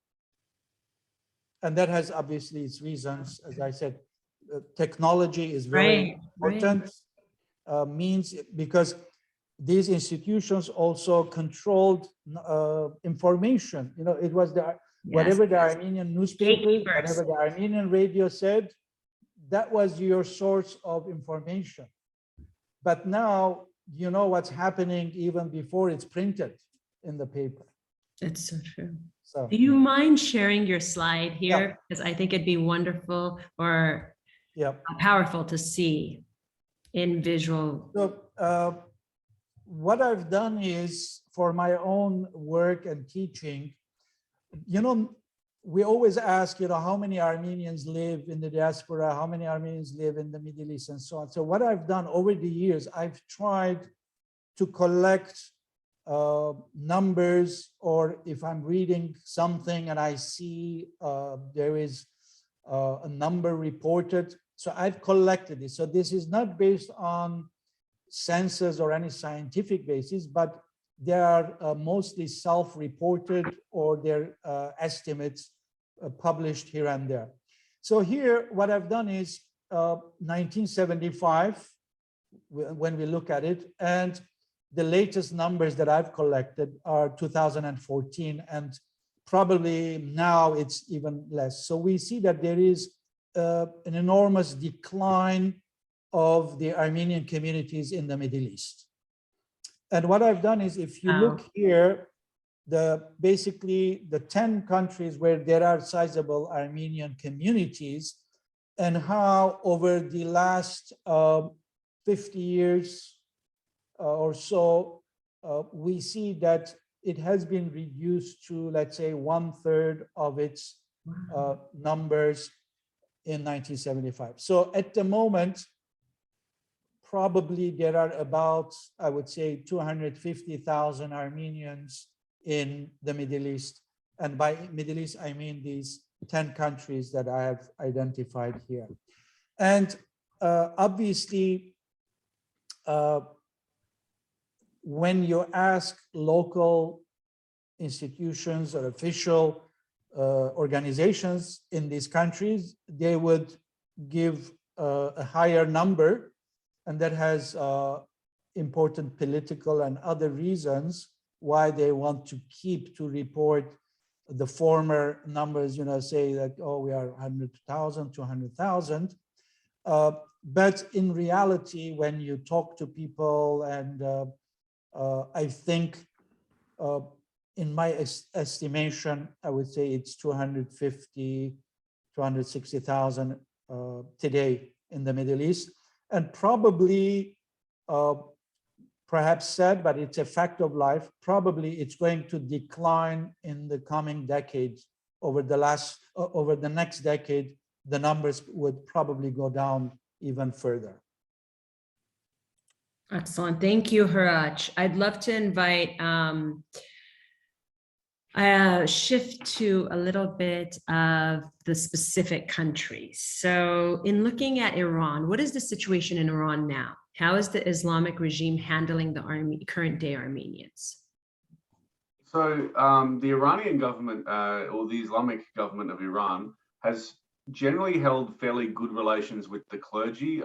And that has obviously its reasons. As I said, technology is very important, means because these institutions also controlled information. You know, it was the whatever the Armenian newspapers, whatever the Armenian radio said, that was your source of information. But now you know what's happening even before it's printed in the paper. It's so true. So, do you mind sharing your slide here? Because I think it'd be wonderful or powerful to see in visual. So what I've done is, for my own work and teaching, you know, we always ask, you know, how many Armenians live in the diaspora, how many Armenians live in the Middle East, and so on. So what I've done over the years, I've tried to collect numbers, or if I'm reading something and I see there is a number reported. So I've collected it. So this is not based on census or any scientific basis, but they are mostly self-reported or their estimates published here and there. So here, what I've done is 1975, when we look at it, and the latest numbers that I've collected are 2014, and probably now it's even less. So we see that there is an enormous decline of the Armenian communities in the Middle East. And what I've done is, if you look here, basically the 10 countries where there are sizable Armenian communities, and how over the last 50 years or so, we see that it has been reduced to, let's say, 1/3 of its numbers in 1975. So at the moment, probably there are about, I would say, 250,000 Armenians in the Middle East. And by Middle East, I mean these 10 countries that I have identified here. And obviously, when you ask local institutions or official organizations in these countries, they would give a higher number, and that has important political and other reasons why they want to report the former numbers, say that, oh, we are 100,000, 200,000. But in reality, when you talk to people, and I think in my estimation, I would say it's 250, 260,000 today in the Middle East. And probably, perhaps sad, but it's a fact of life, probably it's going to decline in the coming decades. Over the next decade, the numbers would probably go down even further. Excellent. Thank you, Haraj. I'd love to invite shift to a little bit of the specific countries. So in looking at Iran, what is the situation in Iran now? How is the Islamic regime handling the current day Armenians? So the Iranian government, or the Islamic government of Iran, has generally held fairly good relations with the clergy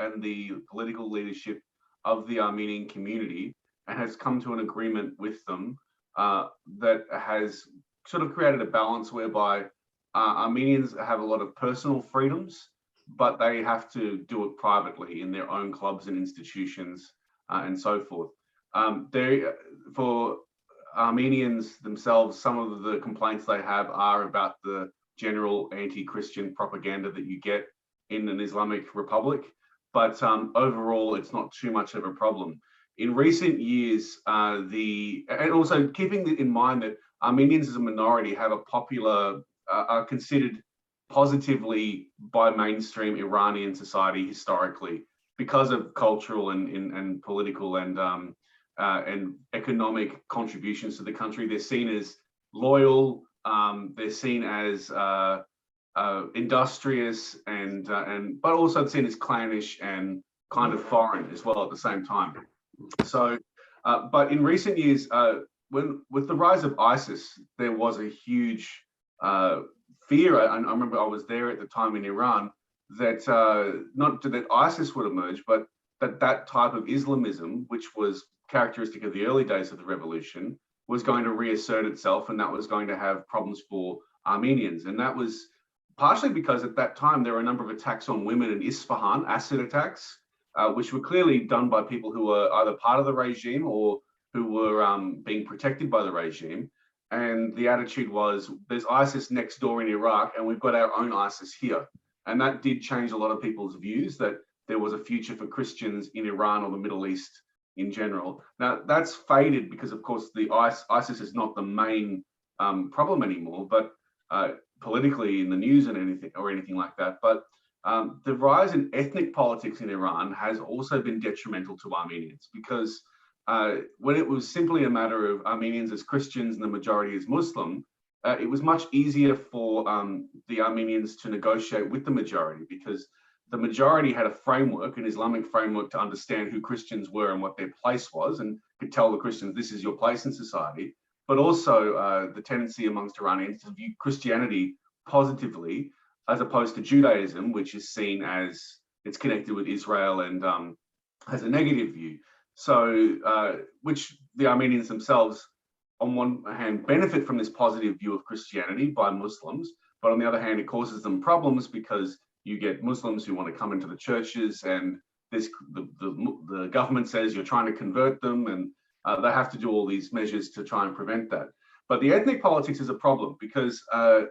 and the political leadership of the Armenian community, and has come to an agreement with them that has sort of created a balance whereby Armenians have a lot of personal freedoms, but they have to do it privately in their own clubs and institutions and so forth. For Armenians themselves, some of the complaints they have are about the general anti-Christian propaganda that you get in an Islamic republic, but overall it's not too much of a problem. In recent years, and also keeping in mind that Armenians as a minority have are considered positively by mainstream Iranian society historically, because of cultural and political and economic contributions to the country. They're seen as loyal, they're seen as industrious, but also seen as clannish and kind of foreign as well at the same time. So, but in recent years, with the rise of ISIS, there was a huge fear. I remember I was there at the time in Iran, that not that ISIS would emerge, but that type of Islamism, which was characteristic of the early days of the revolution, was going to reassert itself, and that was going to have problems for Armenians. And that was partially because at that time there were a number of attacks on women in Isfahan, acid attacks, which were clearly done by people who were either part of the regime or who were being protected by the regime. And the attitude was, there's ISIS next door in Iraq, and we've got our own ISIS here. And that did change a lot of people's views that there was a future for Christians in Iran or the Middle East in general. Now, that's faded because, of course, the ISIS is not the main problem anymore, but politically in the news and anything like that. But the rise in ethnic politics in Iran has also been detrimental to Armenians, because when it was simply a matter of Armenians as Christians and the majority as Muslim, it was much easier for the Armenians to negotiate with the majority, because the majority had a framework, an Islamic framework, to understand who Christians were and what their place was, and could tell the Christians, this is your place in society. But also the tendency amongst Iranians to view Christianity positively, as opposed to Judaism, which is seen as it's connected with Israel and has a negative view. So, which the Armenians themselves, on one hand, benefit from this positive view of Christianity by Muslims, but on the other hand, it causes them problems because you get Muslims who want to come into the churches, and the government says you're trying to convert them, and they have to do all these measures to try and prevent that. But the ethnic politics is a problem because the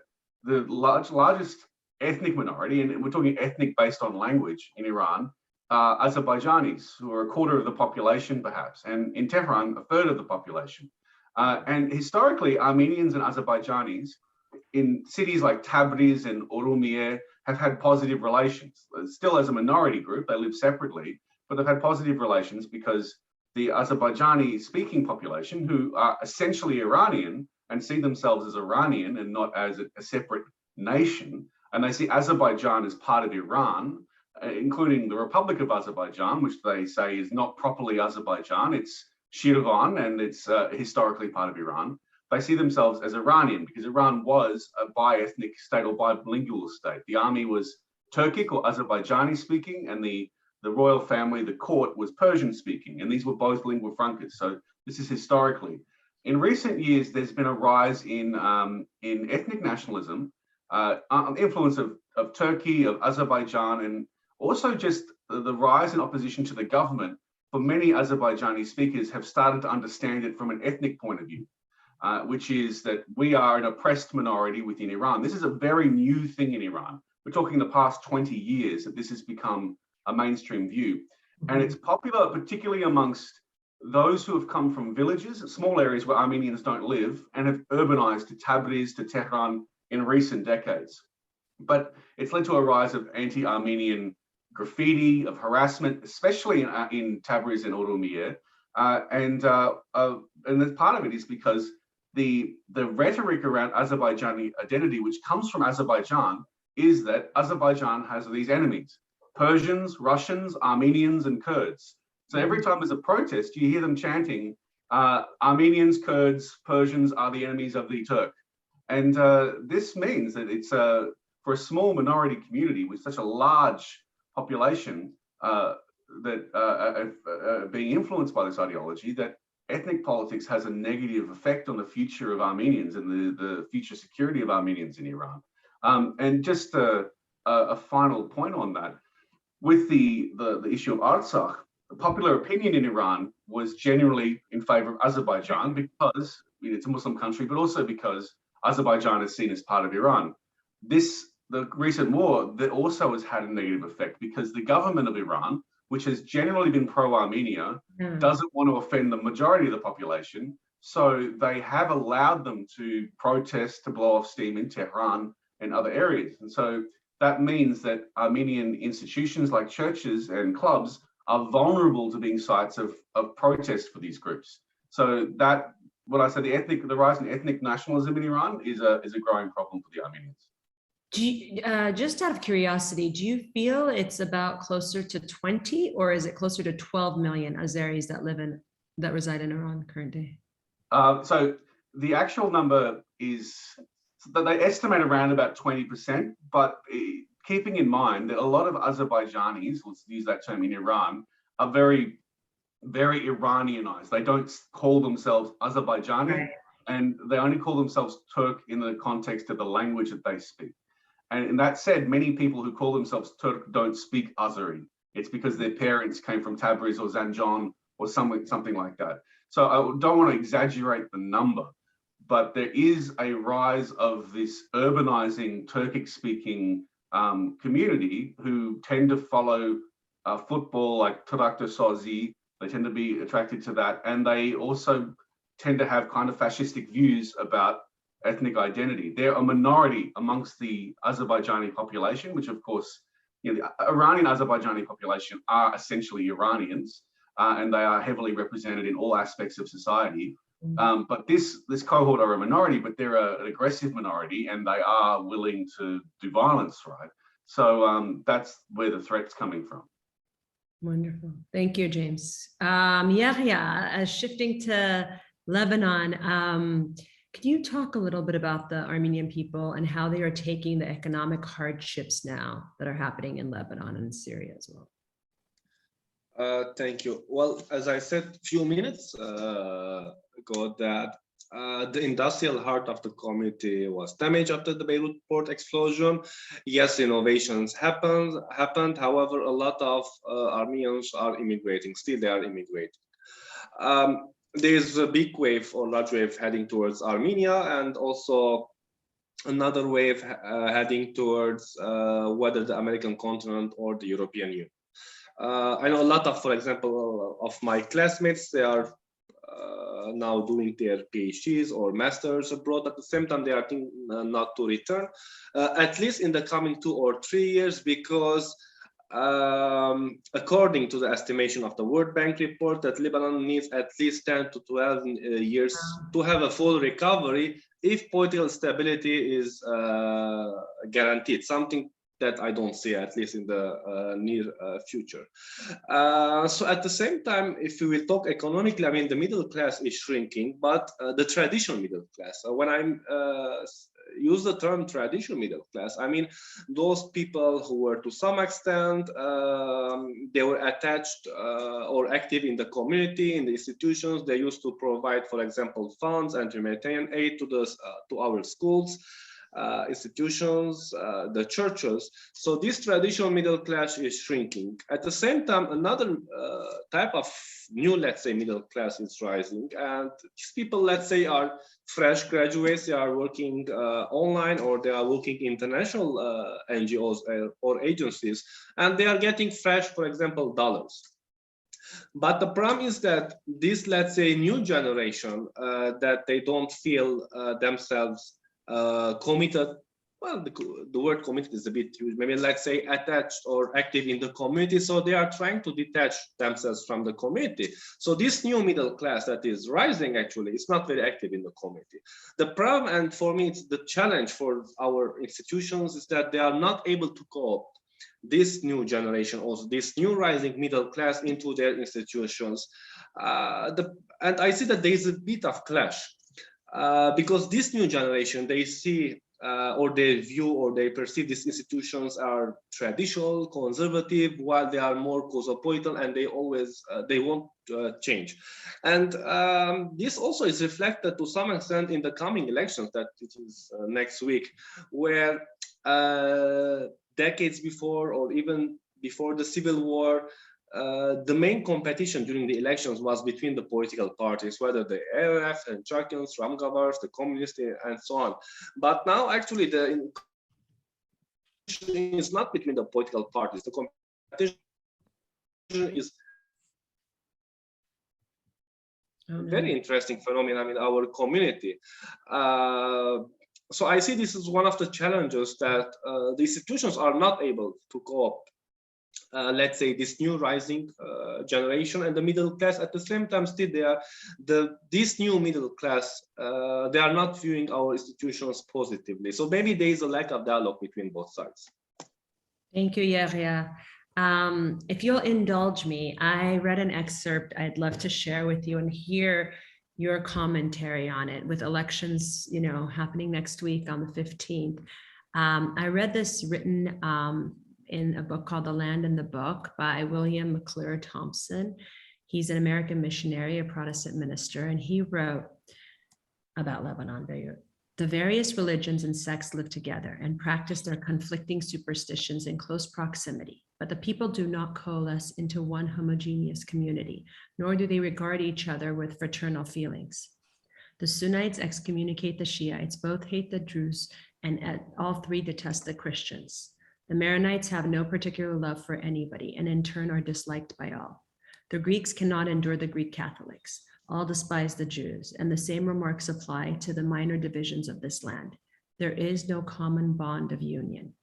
largest ethnic minority, and we're talking ethnic based on language in Iran, are Azerbaijanis, who are a quarter of the population perhaps, and in Tehran, a third of the population. And historically, Armenians and Azerbaijanis in cities like Tabriz and Urumqi have had positive relations. Still as a minority group, they live separately, but they've had positive relations because the Azerbaijani speaking population, who are essentially Iranian and see themselves as Iranian and not as a separate nation, and they see Azerbaijan as part of Iran, including the Republic of Azerbaijan, which they say is not properly Azerbaijan, it's Shirvan, and it's historically part of Iran. They see themselves as Iranian because Iran was a bi-ethnic state or bilingual state. The army was Turkic or Azerbaijani speaking, and the royal family, the court, was Persian speaking, and these were both lingua francas. So this is historically. In recent years, there's been a rise in ethnic nationalism, influence of Turkey, of Azerbaijan, and also just the rise in opposition to the government. For many Azerbaijani speakers have started to understand it from an ethnic point of view, which is that we are an oppressed minority within Iran. This is a very new thing in Iran. We're talking the past 20 years that this has become a mainstream view. And it's popular, particularly amongst those who have come from villages, small areas where Armenians don't live, and have urbanized to Tabriz, to Tehran in recent decades. But it's led to a rise of anti-Armenian graffiti, of harassment, especially in Tabriz and Urumqi. And part of it is because the rhetoric around Azerbaijani identity, which comes from Azerbaijan, is that Azerbaijan has these enemies: Persians, Russians, Armenians, and Kurds. So every time there's a protest, you hear them chanting, Armenians, Kurds, Persians are the enemies of the Turk. And this means that it's for a small minority community with such a large population that being influenced by this ideology, that ethnic politics has a negative effect on the future of Armenians and the future security of Armenians in Iran. And just a final point on that, with the issue of Artsakh, the popular opinion in Iran was generally in favor of Azerbaijan because it's a Muslim country, but also because Azerbaijan is seen as part of Iran. The recent war that also has had a negative effect because the government of Iran, which has generally been pro-Armenia, doesn't want to offend the majority of the population. So they have allowed them to protest, to blow off steam in Tehran and other areas. And so that means that Armenian institutions like churches and clubs are vulnerable to being sites of protest for these groups. So that, what I said, the rise in ethnic nationalism in Iran is a growing problem for the Armenians. Just out of curiosity, do you feel it's about closer to 20, or is it closer to 12 million Azeris that reside in Iran currently? So the actual number is that they estimate around about 20%, but keeping in mind that a lot of Azerbaijanis, let's use that term, in Iran, are very, very Iranianized. They don't call themselves Azerbaijani, right, and they only call themselves Turk in the context of the language that they speak. And that said, many people who call themselves Turk don't speak Azeri. It's because their parents came from Tabriz or Zanjan or something like that. So I don't want to exaggerate the number, but there is a rise of this urbanizing Turkic-speaking community who tend to follow football, like Traktor Sazi. They tend to be attracted to that, and they also tend to have kind of fascistic views about ethnic identity. They're a minority amongst the Azerbaijani population, which of course, the Iranian Azerbaijani population are essentially Iranians, and they are heavily represented in all aspects of society. But this cohort are a minority, but they're an aggressive minority, and they are willing to do violence, right? So that's where the threat's coming from. Wonderful. Thank you, James. Yahya, shifting to Lebanon, can you talk a little bit about the Armenian people and how they are taking the economic hardships now that are happening in Lebanon and Syria as well? Thank you. Well, as I said a few minutes ago, that the industrial heart of the community was damaged after the Beirut port explosion. Yes, innovations happened. However, a lot of Armenians are immigrating. Still, they are immigrating. There's a big wave or large wave heading towards Armenia, and also another wave heading towards whether the American continent or the European Union. I know a lot of, for example, of my classmates, they are now doing their PhDs or masters abroad. At the same time, they are thinking not to return, at least in the coming 2 or 3 years, because according to the estimation of the World Bank report, that Lebanon needs at least 10 to 12 years to have a full recovery if political stability is guaranteed, something that I don't see, at least in the near future. So at the same time, if we will talk economically, I mean, the middle class is shrinking, but the traditional middle class, when I use the term traditional middle class, I mean, those people who were to some extent, they were attached or active in the community, in the institutions. They used to provide, for example, funds and humanitarian aid to our schools, institutions, the churches. So this traditional middle class is shrinking. At the same time, another type of new, let's say, middle class is rising. And these people, let's say, are fresh graduates. They are working online, or they are working international NGOs or agencies, and they are getting fresh, for example, dollars. But the problem is that this, let's say, new generation, that they don't feel themselves committed. Well, the word committed is a bit huge. Maybe, let's say, attached or active in the community. So they are trying to detach themselves from the community. So this new middle class that is rising, actually, is not very active in the community. The problem, and for me, it's the challenge for our institutions, is that they are not able to co-opt this new generation, also this new rising middle class, into their institutions. And I see that there is a bit of clash. Because this new generation, they see or they view or they perceive these institutions are traditional, conservative, while they are more cosmopolitan, and they always they won't change. And this also is reflected to some extent in the coming elections, that it is next week, where decades before, or even before the civil war, the main competition during the elections was between the political parties, whether the ARF and Charkians, Ramgavars, the communists, and so on. But now, actually, the competition is not between the political parties. The competition is a very interesting phenomenon in our community. So I see this is one of the challenges, that the institutions are not able to co-opt, let's say, this new rising generation and the middle class. At the same time, still this new middle class, they are not viewing our institutions positively. So maybe there is a lack of dialogue between both sides. Thank you, Yahya. If you'll indulge me, I read an excerpt I'd love to share with you and hear your commentary on it, with elections, happening next week on the 15th. I read this written in a book called The Land and the Book by William McClure Thompson. He's an American missionary, a Protestant minister, and he wrote about Lebanon, Beirut. The various religions and sects live together and practice their conflicting superstitions in close proximity, but the people do not coalesce into one homogeneous community, nor do they regard each other with fraternal feelings. The Sunnites excommunicate the Shiites, both hate the Druze, and all three detest the Christians. The Maronites have no particular love for anybody, and in turn are disliked by all. The Greeks cannot endure the Greek Catholics. All despise the Jews, and the same remarks apply to the minor divisions of this land. There is no common bond of union.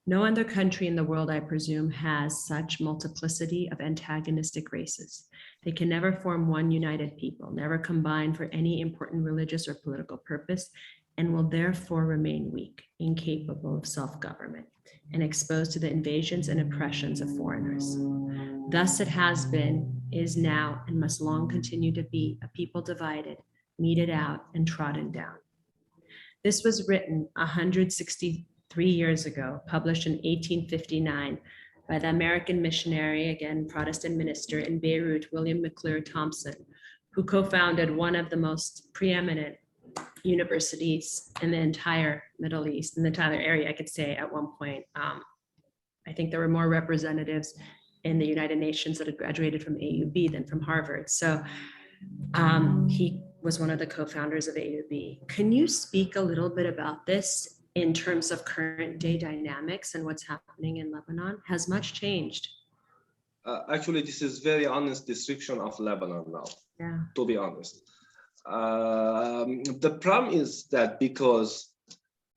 No other country in the world, I presume, has such multiplicity of antagonistic races. They can never form one united people, never combine for any important religious or political purpose, and will therefore remain weak, incapable of self-government, and exposed to the invasions and oppressions of foreigners. Thus it has been, is now, and must long continue to be a people divided, meted out, and trodden down. This was written 163 years ago, published in 1859 by the American missionary, again, Protestant minister in Beirut, William McClure Thompson, who co-founded one of the most preeminent universities in the entire Middle East, in the entire area, I could say at one point. I think there were more representatives in the United Nations that had graduated from AUB than from Harvard. So he was one of the co-founders of AUB. Can you speak a little bit about this in terms of current day dynamics and what's happening in Lebanon? Has much changed? Actually, this is very honest description of Lebanon now, to be honest. The problem is that because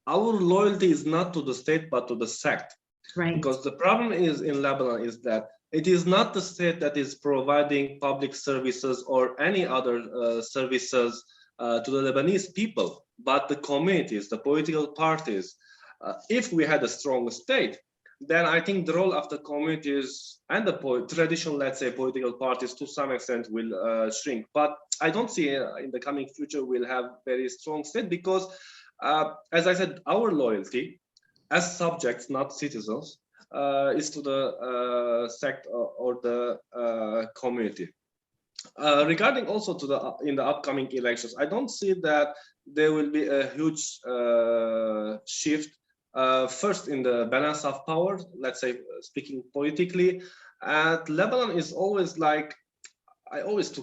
our loyalty is not to the state, but to the sect. Right. Because the problem is in Lebanon is that it is not the state that is providing public services or any other services to the Lebanese people, but the communities, the political parties. If we had a strong state, then I think the role of the communities and the traditional, let's say, political parties to some extent will shrink. But I don't see in the coming future we'll have very strong state because, as I said, our loyalty as subjects, not citizens, is to the sect or the community. Regarding also to in the upcoming elections, I don't see that there will be a huge shift. First in the balance of power, let's say, speaking politically, and Lebanon is always like, I always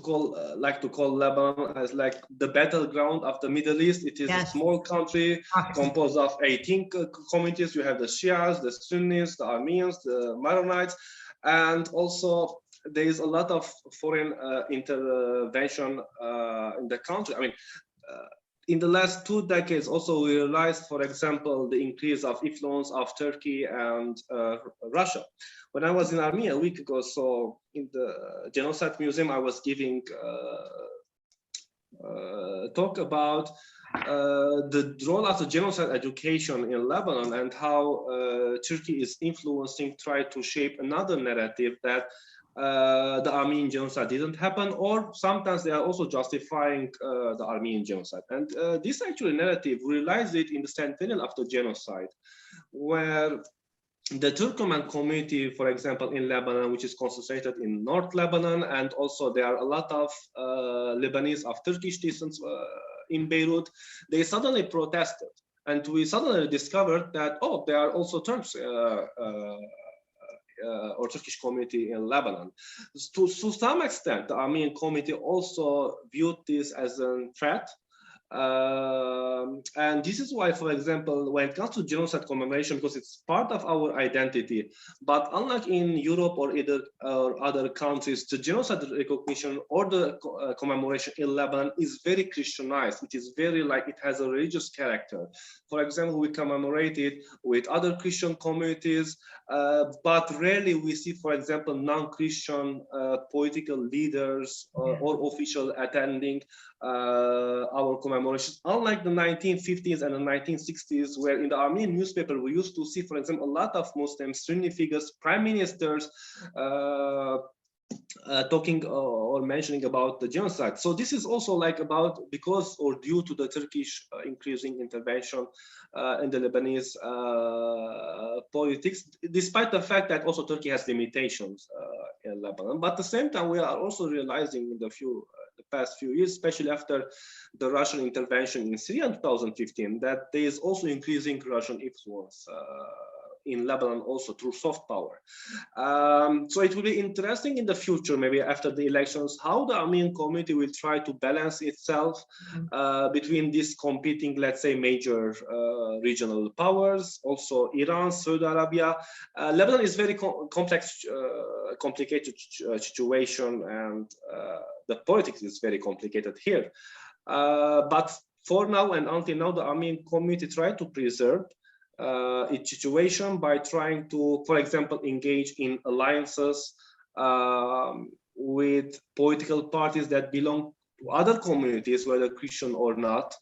like to call Lebanon as like the battleground of the Middle East. It is a small country composed of 18 communities. You have the Shias, the Sunnis, the Armenians, the Maronites, and also there is a lot of foreign intervention in the country. I mean, in the last 2 decades, also we realized, for example, the increase of influence of Turkey and Russia. When I was in Armenia a week ago, so in the Genocide Museum, I was giving talk about the role of the genocide education in Lebanon and how Turkey is influencing, try to shape another narrative that the Armenian genocide didn't happen, or sometimes they are also justifying the Armenian genocide. And this actually narrative realized it in the centennial of the genocide, where the Turkoman community, for example, in Lebanon, which is concentrated in North Lebanon, and also there are a lot of Lebanese of Turkish descent in Beirut, they suddenly protested. And we suddenly discovered that, oh, there are also Turks or Turkish community in Lebanon. To some extent, the Armenian community also viewed this as a threat. And this is why, for example, when it comes to genocide commemoration, because it's part of our identity, but unlike in Europe or other countries, the genocide recognition or the commemoration in Lebanon is very Christianized. It is very like, it has a religious character. For example, we commemorate it with other Christian communities, but rarely we see, for example, non-Christian political leaders or officials attending our commemorations, unlike the 1950s and the 1960s, where in the Armenian newspaper we used to see, for example, a lot of Muslim Sunni figures, prime ministers, talking or mentioning about the genocide. So this is also like about, because or due to the Turkish increasing intervention in the Lebanese politics, despite the fact that also Turkey has limitations in Lebanon. But at the same time, we are also realizing in the past few years, especially after the Russian intervention in Syria in 2015, that there is also increasing Russian influence in Lebanon also through soft power. So it will be interesting in the future, maybe after the elections, how the Armenian community will try to balance itself between these competing, let's say, major regional powers, also Iran, Saudi Arabia. Lebanon is very complex, complicated situation, and the politics is very complicated here. But for now and until now, the Armenian community tried to preserve its situation by trying to, for example, engage in alliances with political parties that belong to other communities, whether Christian or not.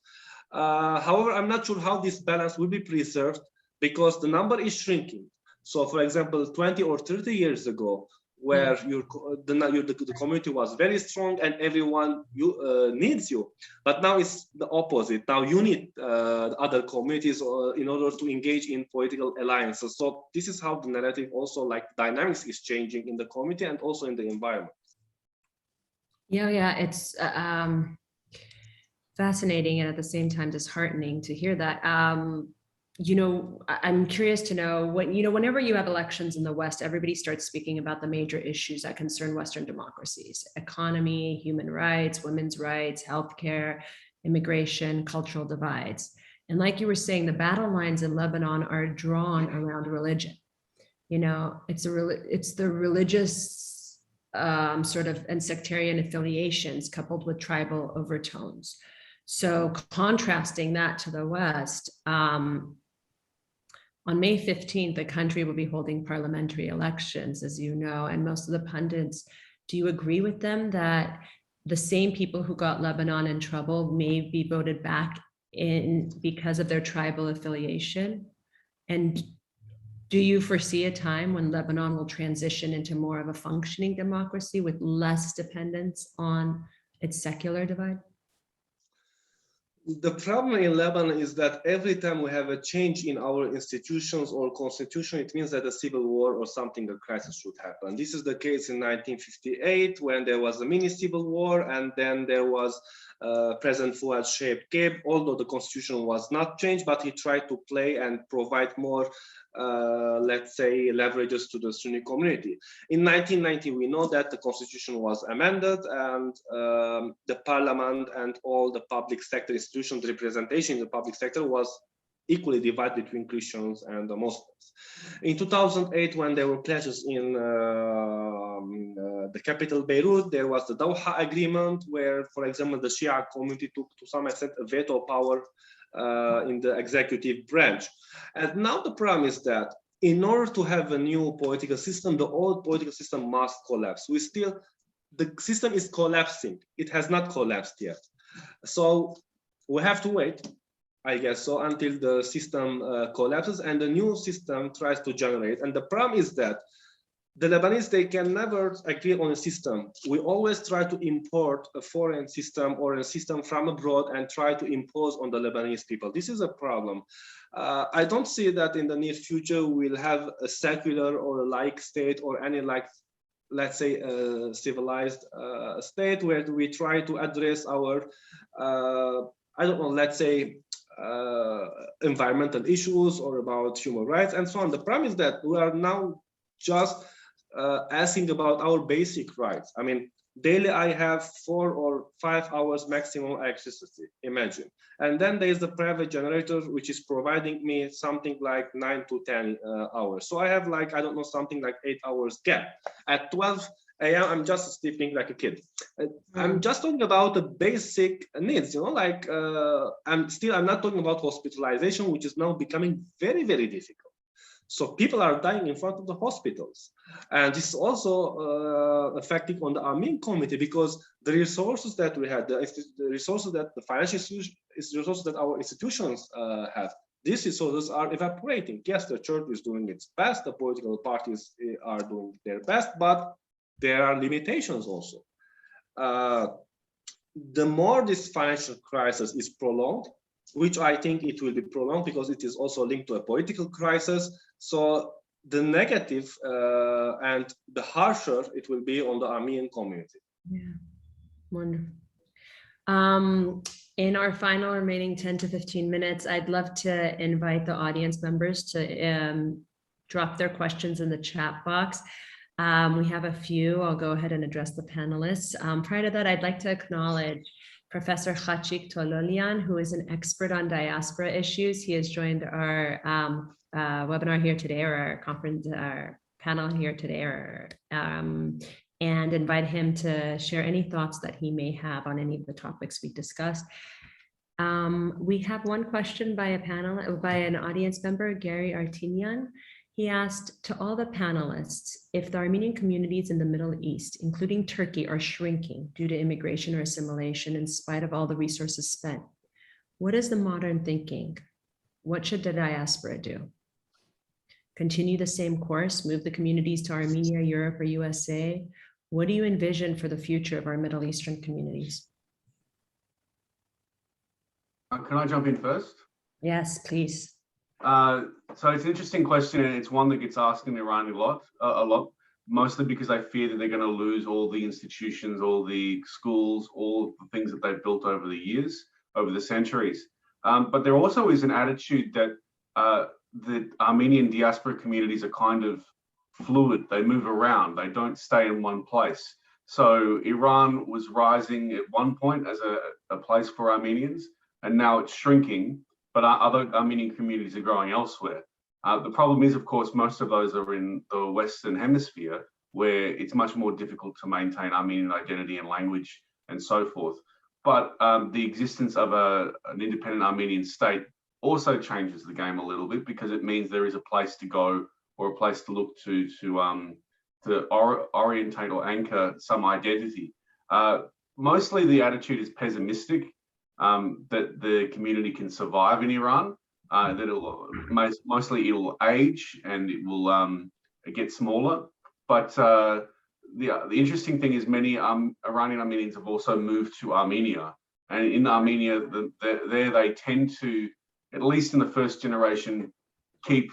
However, I'm not sure how this balance will be preserved because the number is shrinking. So, for example, 20 or 30 years ago, where the community was very strong and everyone needs you. But now it's the opposite. Now you need other communities in order to engage in political alliances. So this is how the narrative also, like dynamics, is changing in the community and also in the environment. Yeah, it's fascinating and at the same time disheartening to hear that. You know, I'm curious to know what, you know, whenever you have elections in the West, everybody starts speaking about the major issues that concern Western democracies: economy, human rights, women's rights, healthcare, immigration, cultural divides. And like you were saying, the battle lines in Lebanon are drawn around religion. You know, it's the religious sort of and sectarian affiliations coupled with tribal overtones. So contrasting that to the West, on May 15th, the country will be holding parliamentary elections, as you know, and most of the pundits, do you agree with them that the same people who got Lebanon in trouble may be voted back in because of their tribal affiliation? And do you foresee a time when Lebanon will transition into more of a functioning democracy with less dependence on its secular divide? The problem in Lebanon is that every time we have a change in our institutions or constitution, it means that a civil war or something, a crisis should happen. This is the case in 1958 when there was a mini civil war, and then there was President Fuad Sheikh, although the constitution was not changed, but he tried to play and provide more let's say, leverages to the Sunni community. In 1990, we know that the constitution was amended and the parliament and all the public sector institutions, the representation in the public sector was equally divided between Christians and the Muslims. In 2008, when there were clashes in the capital Beirut, there was the Doha Agreement, where, for example, the Shia community took to some extent a veto power in the executive branch. And now the problem is that in order to have a new political system, the old political system must collapse. The system is collapsing. It has not collapsed yet. So we have to wait, I guess so, until the system collapses and the new system tries to generate. And the problem is that the Lebanese, they can never agree on a system. We always try to import a foreign system or a system from abroad and try to impose on the Lebanese people. This is a problem. I don't see that in the near future we'll have a secular or a laic state or any, like, let's say, a civilized state where we try to address our, I don't know, let's say, environmental issues or about human rights and so on. The problem is that we are now just asking about our basic rights. I mean, daily I have 4 or 5 hours maximum electricity, imagine. And then there is the private generator, which is providing me something like 9 to 10 hours. So I have, like, I don't know, something like 8 hours gap. At 12 a.m., I'm just sleeping like a kid. I'm just talking about the basic needs, you know, like I'm not talking about hospitalization, which is now becoming very, very difficult. So people are dying in front of the hospitals. And this is also affecting on the Armenian community, because the resources that we had, the resources that the financial resources that our institutions have, these resources are evaporating. Yes, the church is doing its best, the political parties are doing their best, but there are limitations also. The more this financial crisis is prolonged, which I think it will be prolonged because it is also linked to a political crisis, so the negative and the harsher it will be on the Armenian community. Yeah, wonderful. In our final remaining 10 to 15 minutes, I'd love to invite the audience members to drop their questions in the chat box. We have a few. I'll go ahead and address the panelists. Prior to that, I'd like to acknowledge Professor Khachik Tololian, who is an expert on diaspora issues. He has joined our webinar here today, or our conference, our panel here today, and invite him to share any thoughts that he may have on any of the topics we discussed. We have one question by an audience member, Gary Artinian. He asked, to all the panelists, if the Armenian communities in the Middle East, including Turkey, are shrinking due to immigration or assimilation in spite of all the resources spent, what is the modern thinking? What should the diaspora do? Continue the same course, move the communities to Armenia, Europe, or USA? What do you envision for the future of our Middle Eastern communities? Can I jump in first? Yes, please. So it's an interesting question, and it's one that gets asked in Iran a lot, mostly because they fear that they're going to lose all the institutions, all the schools, all the things that they've built over the years, over the centuries. But there also is an attitude that the Armenian diaspora communities are kind of fluid. They move around. They don't stay in one place. So Iran was rising at one point as a place for Armenians, and now it's shrinking. But other Armenian communities are growing elsewhere. The problem is, of course, most of those are in the Western Hemisphere, where it's much more difficult to maintain Armenian identity and language and so forth. But the existence of an independent Armenian state also changes the game a little bit, because it means there is a place to go or a place to look to orientate or anchor some identity. Mostly the attitude is pessimistic. That the community can survive in Iran, that it'll age and it will get smaller. But the interesting thing is many Iranian Armenians have also moved to Armenia, and in Armenia, there they tend to, at least in the first generation, keep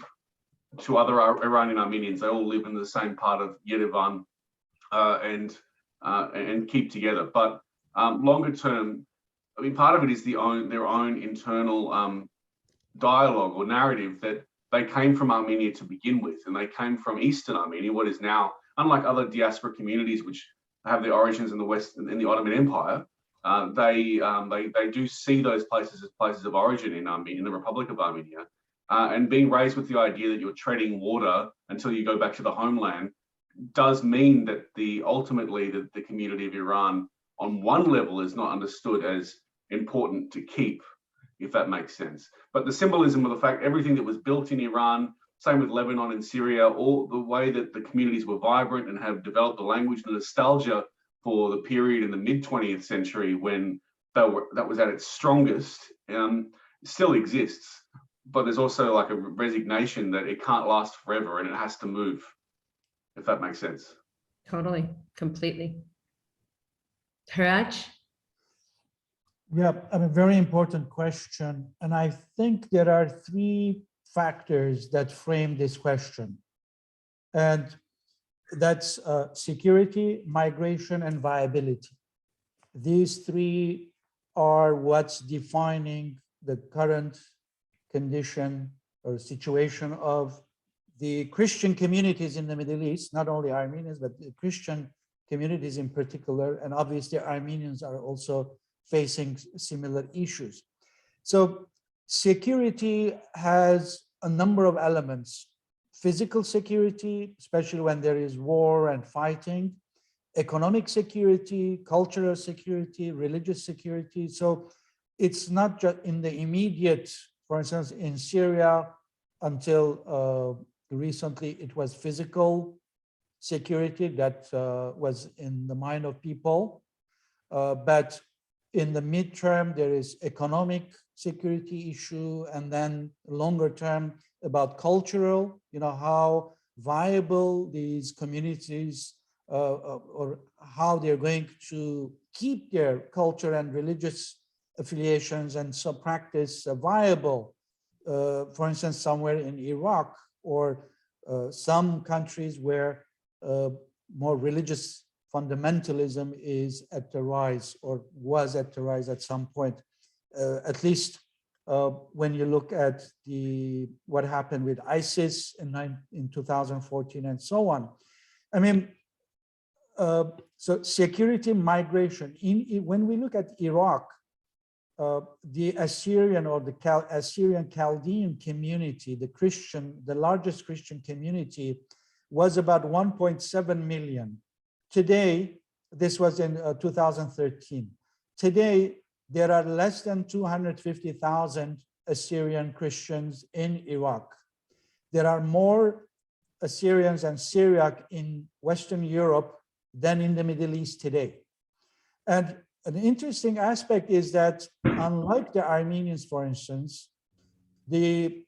to other Iranian Armenians. They all live in the same part of Yerevan and keep together. But longer term, I mean, part of it is their own internal dialogue or narrative that they came from Armenia to begin with, and they came from Eastern Armenia, what is now, unlike other diaspora communities which have their origins in the West, in the Ottoman Empire, they do see those places as places of origin in the Republic of Armenia, and being raised with the idea that you're treading water until you go back to the homeland does mean that ultimately the community of Iran on one level is not understood as important to keep, if that makes sense. But the symbolism of the fact everything that was built in Iran, same with Lebanon and Syria, all the way that the communities were vibrant and have developed the language, the nostalgia for the period in the mid-20th century when that was at its strongest, still exists. But there's also like a resignation that it can't last forever and it has to move, if that makes sense. Totally, completely. Haraj? Yeah, I mean, very important question. And I think there are three factors that frame this question. And that's security, migration, and viability. These three are what's defining the current condition or situation of the Christian communities in the Middle East, not only Armenians, but the Christian communities in particular. And obviously Armenians are also facing similar issues. So security has a number of elements: physical security, especially when there is war and fighting, economic security, cultural security, religious security. So it's not just in the immediate, for instance, in Syria, until recently, it was physical security that was in the mind of people. But in the midterm, there is economic security issue, and then longer term about cultural, how viable these communities or how they're going to keep their culture and religious affiliations and so practice viable. For instance, somewhere in Iraq or some countries where more religious fundamentalism is at the rise or was at the rise at some point, at least when you look at what happened with ISIS in 2014 and so on. I mean, so security, migration. When we look at Iraq, the Assyrian or the Assyrian Chaldean community, the largest Christian community, was about 1.7 million. Today, this was in 2013. Today, there are less than 250,000 Assyrian Christians in Iraq. There are more Assyrians and Syriac in Western Europe than in the Middle East today. And an interesting aspect is that unlike the Armenians, for instance, the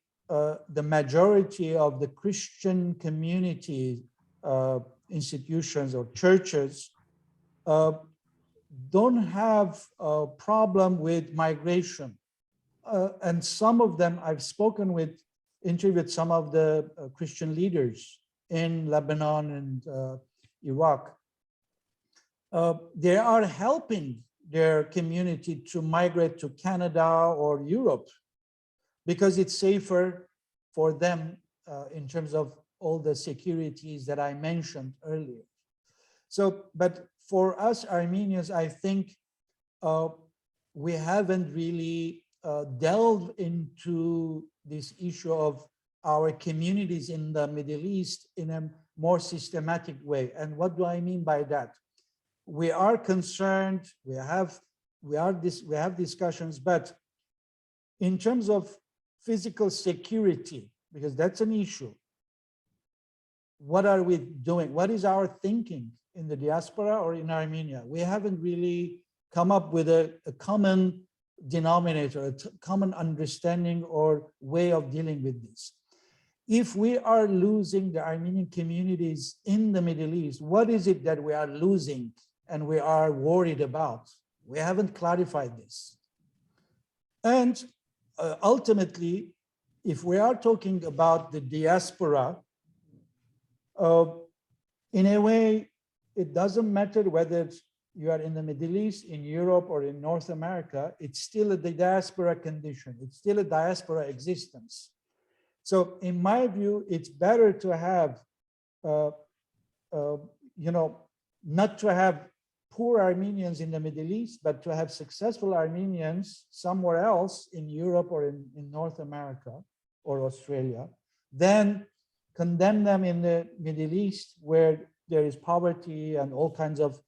majority of the Christian community institutions or churches don't have a problem with migration. And some of them, I've interviewed some of the Christian leaders in Lebanon and Iraq. They are helping their community to migrate to Canada or Europe because it's safer for them in terms of all the securities that I mentioned earlier. So, but for us Armenians, I think we haven't really delved into this issue of our communities in the Middle East in a more systematic way. And what do I mean by that? We are concerned, we have discussions, but in terms of physical security, because that's an issue, what are we doing? What is our thinking in the diaspora or in Armenia? We haven't really come up with a common denominator, a common understanding or way of dealing with this. If we are losing the Armenian communities in the Middle East, what is it that we are losing and we are worried about? We haven't clarified this. And ultimately, if we are talking about the diaspora, in a way, it doesn't matter whether you are in the Middle East, in Europe, or in North America, it's still a diaspora condition. It's still a diaspora existence. So in my view, it's better to have, not to have poor Armenians in the Middle East, but to have successful Armenians somewhere else in Europe or in North America or Australia, than condemn them in the Middle East where there is poverty and all kinds of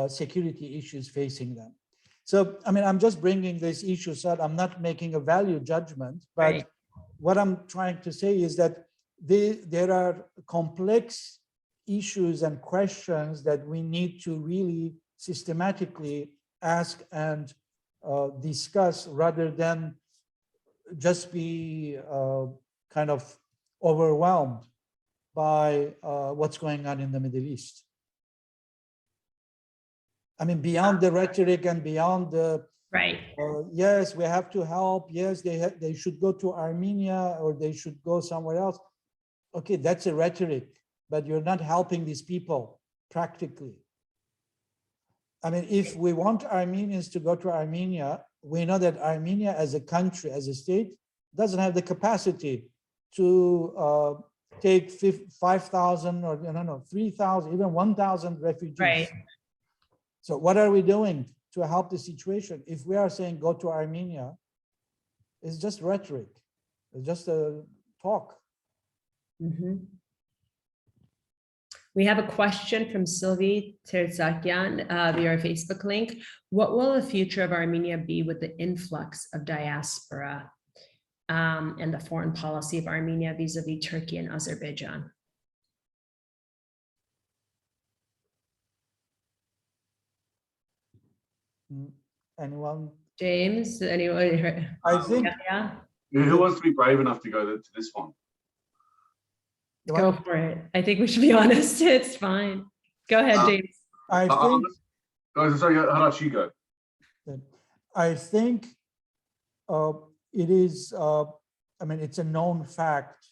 security issues facing them. So, I mean, I'm just bringing this issue up. I'm not making a value judgment, but right. What I'm trying to say is that there are complex issues and questions that we need to really systematically ask and discuss rather than just be kind of overwhelmed by what's going on in the Middle East. I mean, beyond the rhetoric and beyond the right. Yes, we have to help. Yes, they should go to Armenia or they should go somewhere else. Okay, that's a rhetoric, but you're not helping these people practically. I mean, if we want Armenians to go to Armenia, we know that Armenia as a country, as a state, doesn't have the capacity to take 5,000 or 3,000, even 1,000 refugees. Right. So what are we doing to help the situation? If we are saying go to Armenia, it's just rhetoric. It's just a talk. Mm-hmm. We have a question from Sylvie Terzakian via our Facebook link. What will the future of Armenia be with the influx of diaspora and the foreign policy of Armenia vis-a-vis Turkey and Azerbaijan? Anyone? James, anyone? I think. Yeah. Who wants to be brave enough to go to this one? Go for it. I think we should be honest. It's fine. Go ahead, James. I think. Sorry, how about you go? I think it is. I mean, it's a known fact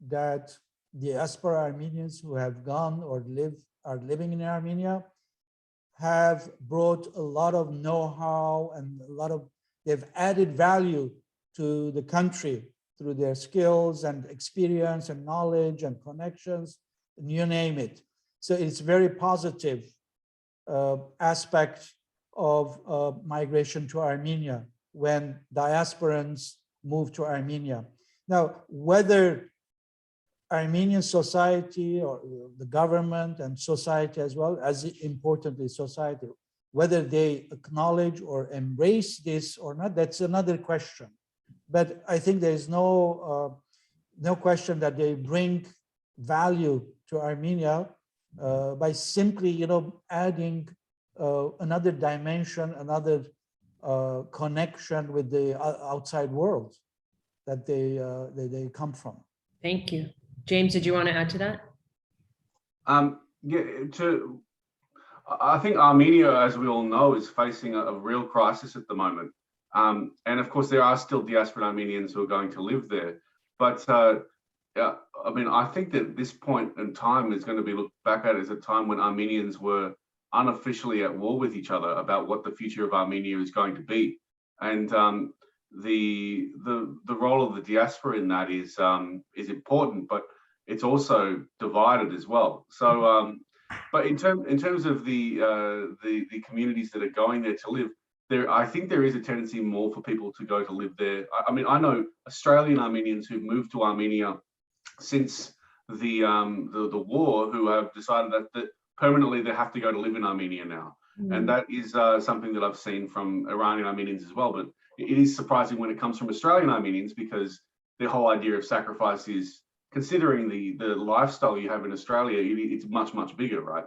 that diaspora Armenians who have gone or are living in Armenia have brought a lot of know-how and they've added value to the country through their skills and experience and knowledge and connections, and you name it. So it's very positive aspect of migration to Armenia when diasporans move to Armenia. Now, whether Armenian society or the government and society as well, as importantly society, Whether they acknowledge or embrace this or not, that's another question. But I think there is no question that they bring value to Armenia by simply, adding another dimension, another connection with the outside world that they come from. Thank you. James, did you want to add to that? I think Armenia, as we all know, is facing a real crisis at the moment. And of course, there are still diaspora Armenians who are going to live there. But I think that this point in time is going to be looked back at as a time when Armenians were unofficially at war with each other about what the future of Armenia is going to be. And the role of the diaspora in that is important, but it's also divided as well. So, but in terms of the communities that are going there to live, I think there is a tendency more for people to go to live there. I mean, I know Australian Armenians who've moved to Armenia since the war, who have decided that permanently they have to go to live in Armenia now. And that is something that I've seen from Iranian Armenians as well. But it is surprising when it comes from Australian Armenians, because the whole idea of sacrifice is, considering the lifestyle you have in Australia, it's much, much bigger, right?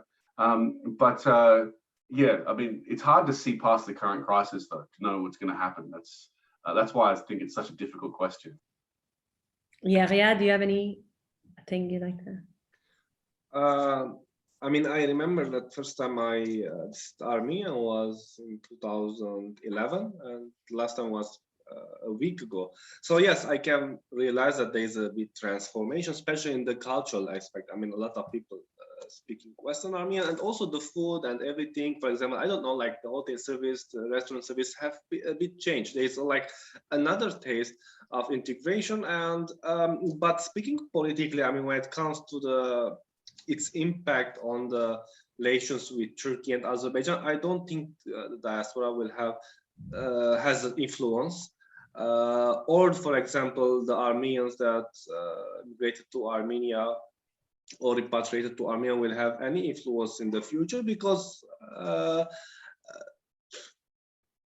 Yeah, I mean, it's hard to see past the current crisis, though, to know what's going to happen. That's why I think it's such a difficult question. Yeah, Riyad, do you have anything you'd like to? I mean, I remember that first time I visited Armenia was in 2011, and last time was a week ago. So yes, I can realize that there is a bit transformation, especially in the cultural aspect. I mean, a lot of people speaking Western Armenian, and also the food and everything. For example, I don't know, like the hotel service, the restaurant service have a bit changed. There's like another taste of integration. And but speaking politically, I mean, when it comes to its impact on the relations with Turkey and Azerbaijan, I don't think the diaspora will have has an influence. Or, for example, the Armenians that migrated to Armenia or repatriated to Armenia will have any influence in the future, because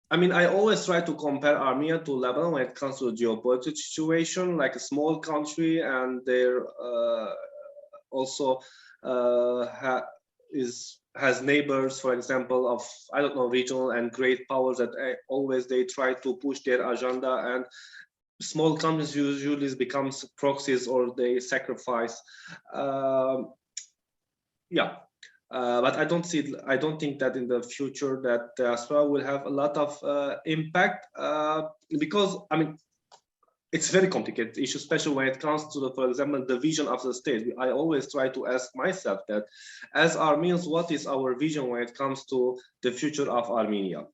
I mean, I always try to compare Armenia to Lebanon when it comes to the geopolitical situation, like a small country, and they're also has neighbors, for example, of, I don't know, regional and great powers that always they try to push their agenda, and small countries usually becomes proxies or they sacrifice. But I don't think that in the future that diaspora will have a lot of impact, because I mean, it's very complicated issue, especially when it comes to, for example, the vision of the state. I always try to ask myself that, as Armenians, what is our vision when it comes to the future of Armenia?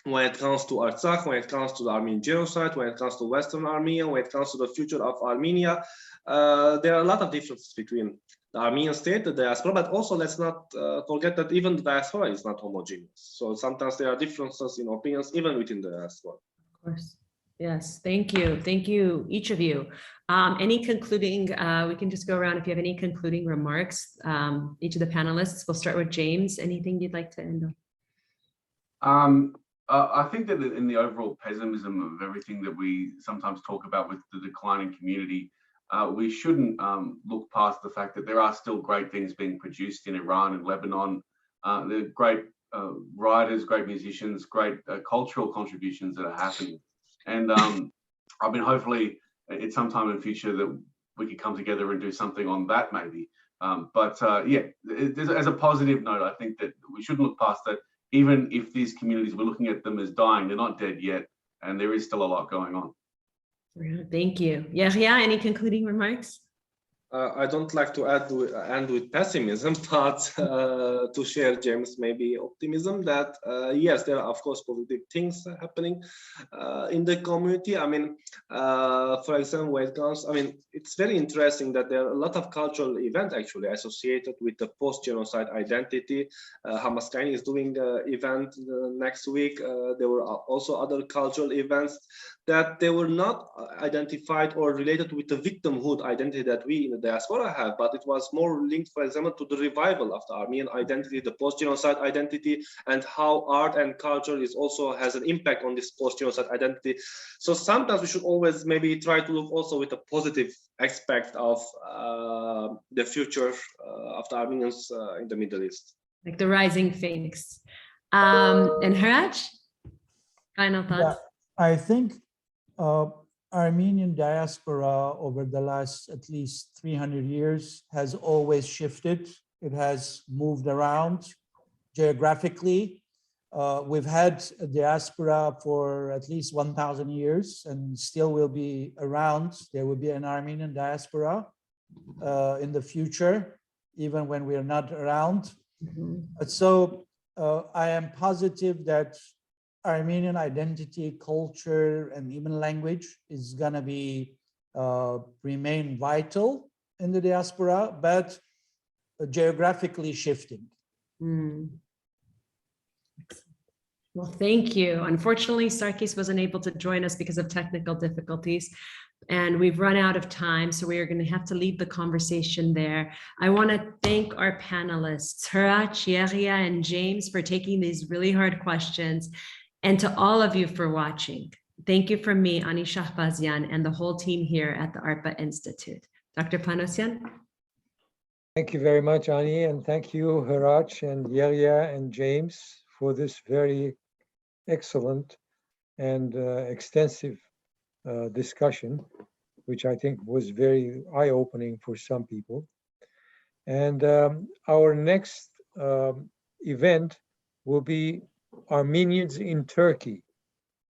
When it comes to Artsakh, when it comes to the Armenian genocide, when it comes to Western Armenia, when it comes to the future of Armenia, there are a lot of differences between the Armenian state, the diaspora, but also let's not forget that even the diaspora is not homogeneous. So sometimes there are differences in opinions even within the diaspora. Of course. Yes, thank you. Thank you, each of you. Any concluding, we can just go around if you have any concluding remarks, each of the panelists. We'll start with James. Anything you'd like to end on? I think that in the overall pessimism of everything that we sometimes talk about with the declining community, we shouldn't look past the fact that there are still great things being produced in Iran and Lebanon. There are great writers, great musicians, great cultural contributions that are happening. And I mean, hopefully it's sometime in the future that we could come together and do something on that maybe. Yeah, as a positive note, I think that we shouldn't look past that. Even if these communities, we're looking at them as dying, they're not dead yet. And there is still a lot going on. Thank you. Yahya, any concluding remarks? I don't like to end with pessimism, but to share James maybe optimism that yes, there are of course positive things happening in the community. I mean, for example, when it comes, I mean, it's very interesting that there are a lot of cultural events actually associated with the post-genocide identity. Hamaskani is doing an event next week. There were also other cultural events that they were not identified or related with the victimhood identity that we in the diaspora have, but it was more linked, for example, to the revival of the Armenian identity, the post-genocide identity, and how art and culture is also has an impact on this post-genocide identity. So sometimes we should always maybe try to look also with a positive aspect of the future of the Armenians in the Middle East. Like the rising phoenix. And Haraj, final thoughts? I think Armenian diaspora over the last at least 300 years has always shifted. It has moved around geographically. We've had a diaspora for at least 1,000 years and still will be around. There will be an Armenian diaspora in the future, even when we are not around. So I am positive that Armenian identity, culture, and even language is gonna be remain vital in the diaspora, but geographically shifting. Well, thank you. Unfortunately, Sarkis wasn't able to join us because of technical difficulties, and we've run out of time, so we are going to have to leave the conversation there. I want to thank our panelists, Haraj, Yeria, and James, for taking these really hard questions, and to all of you for watching. Thank you from me, Ani Shahbazian, and the whole team here at the ARPA Institute. Dr. Panosyan? Thank you very much, Ani, and thank you, Haraj and Yeria and James, for this very excellent and extensive discussion, which I think was very eye-opening for some people. And our next event will be Armenians in Turkey.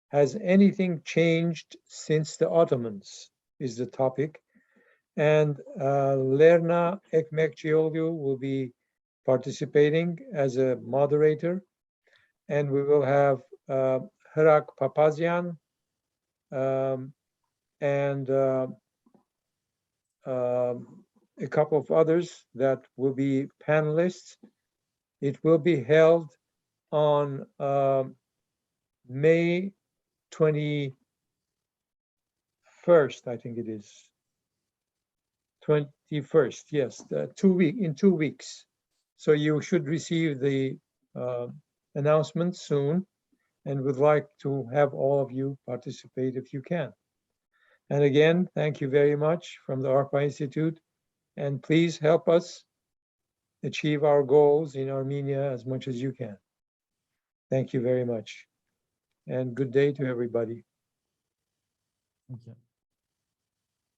Has anything changed since the Ottomans is the topic. And Lerna Ekmekcioglu will be participating as a moderator. And we will have Hirak Papazian and a couple of others that will be panelists. It will be held on May 21st, I think it is. 21st, yes, in 2 weeks. So you should receive the announcement soon, and would like to have all of you participate if you can. And again, thank you very much from the ARPA Institute, and please help us achieve our goals in Armenia as much as you can. Thank you very much, and good day to everybody. Thank you.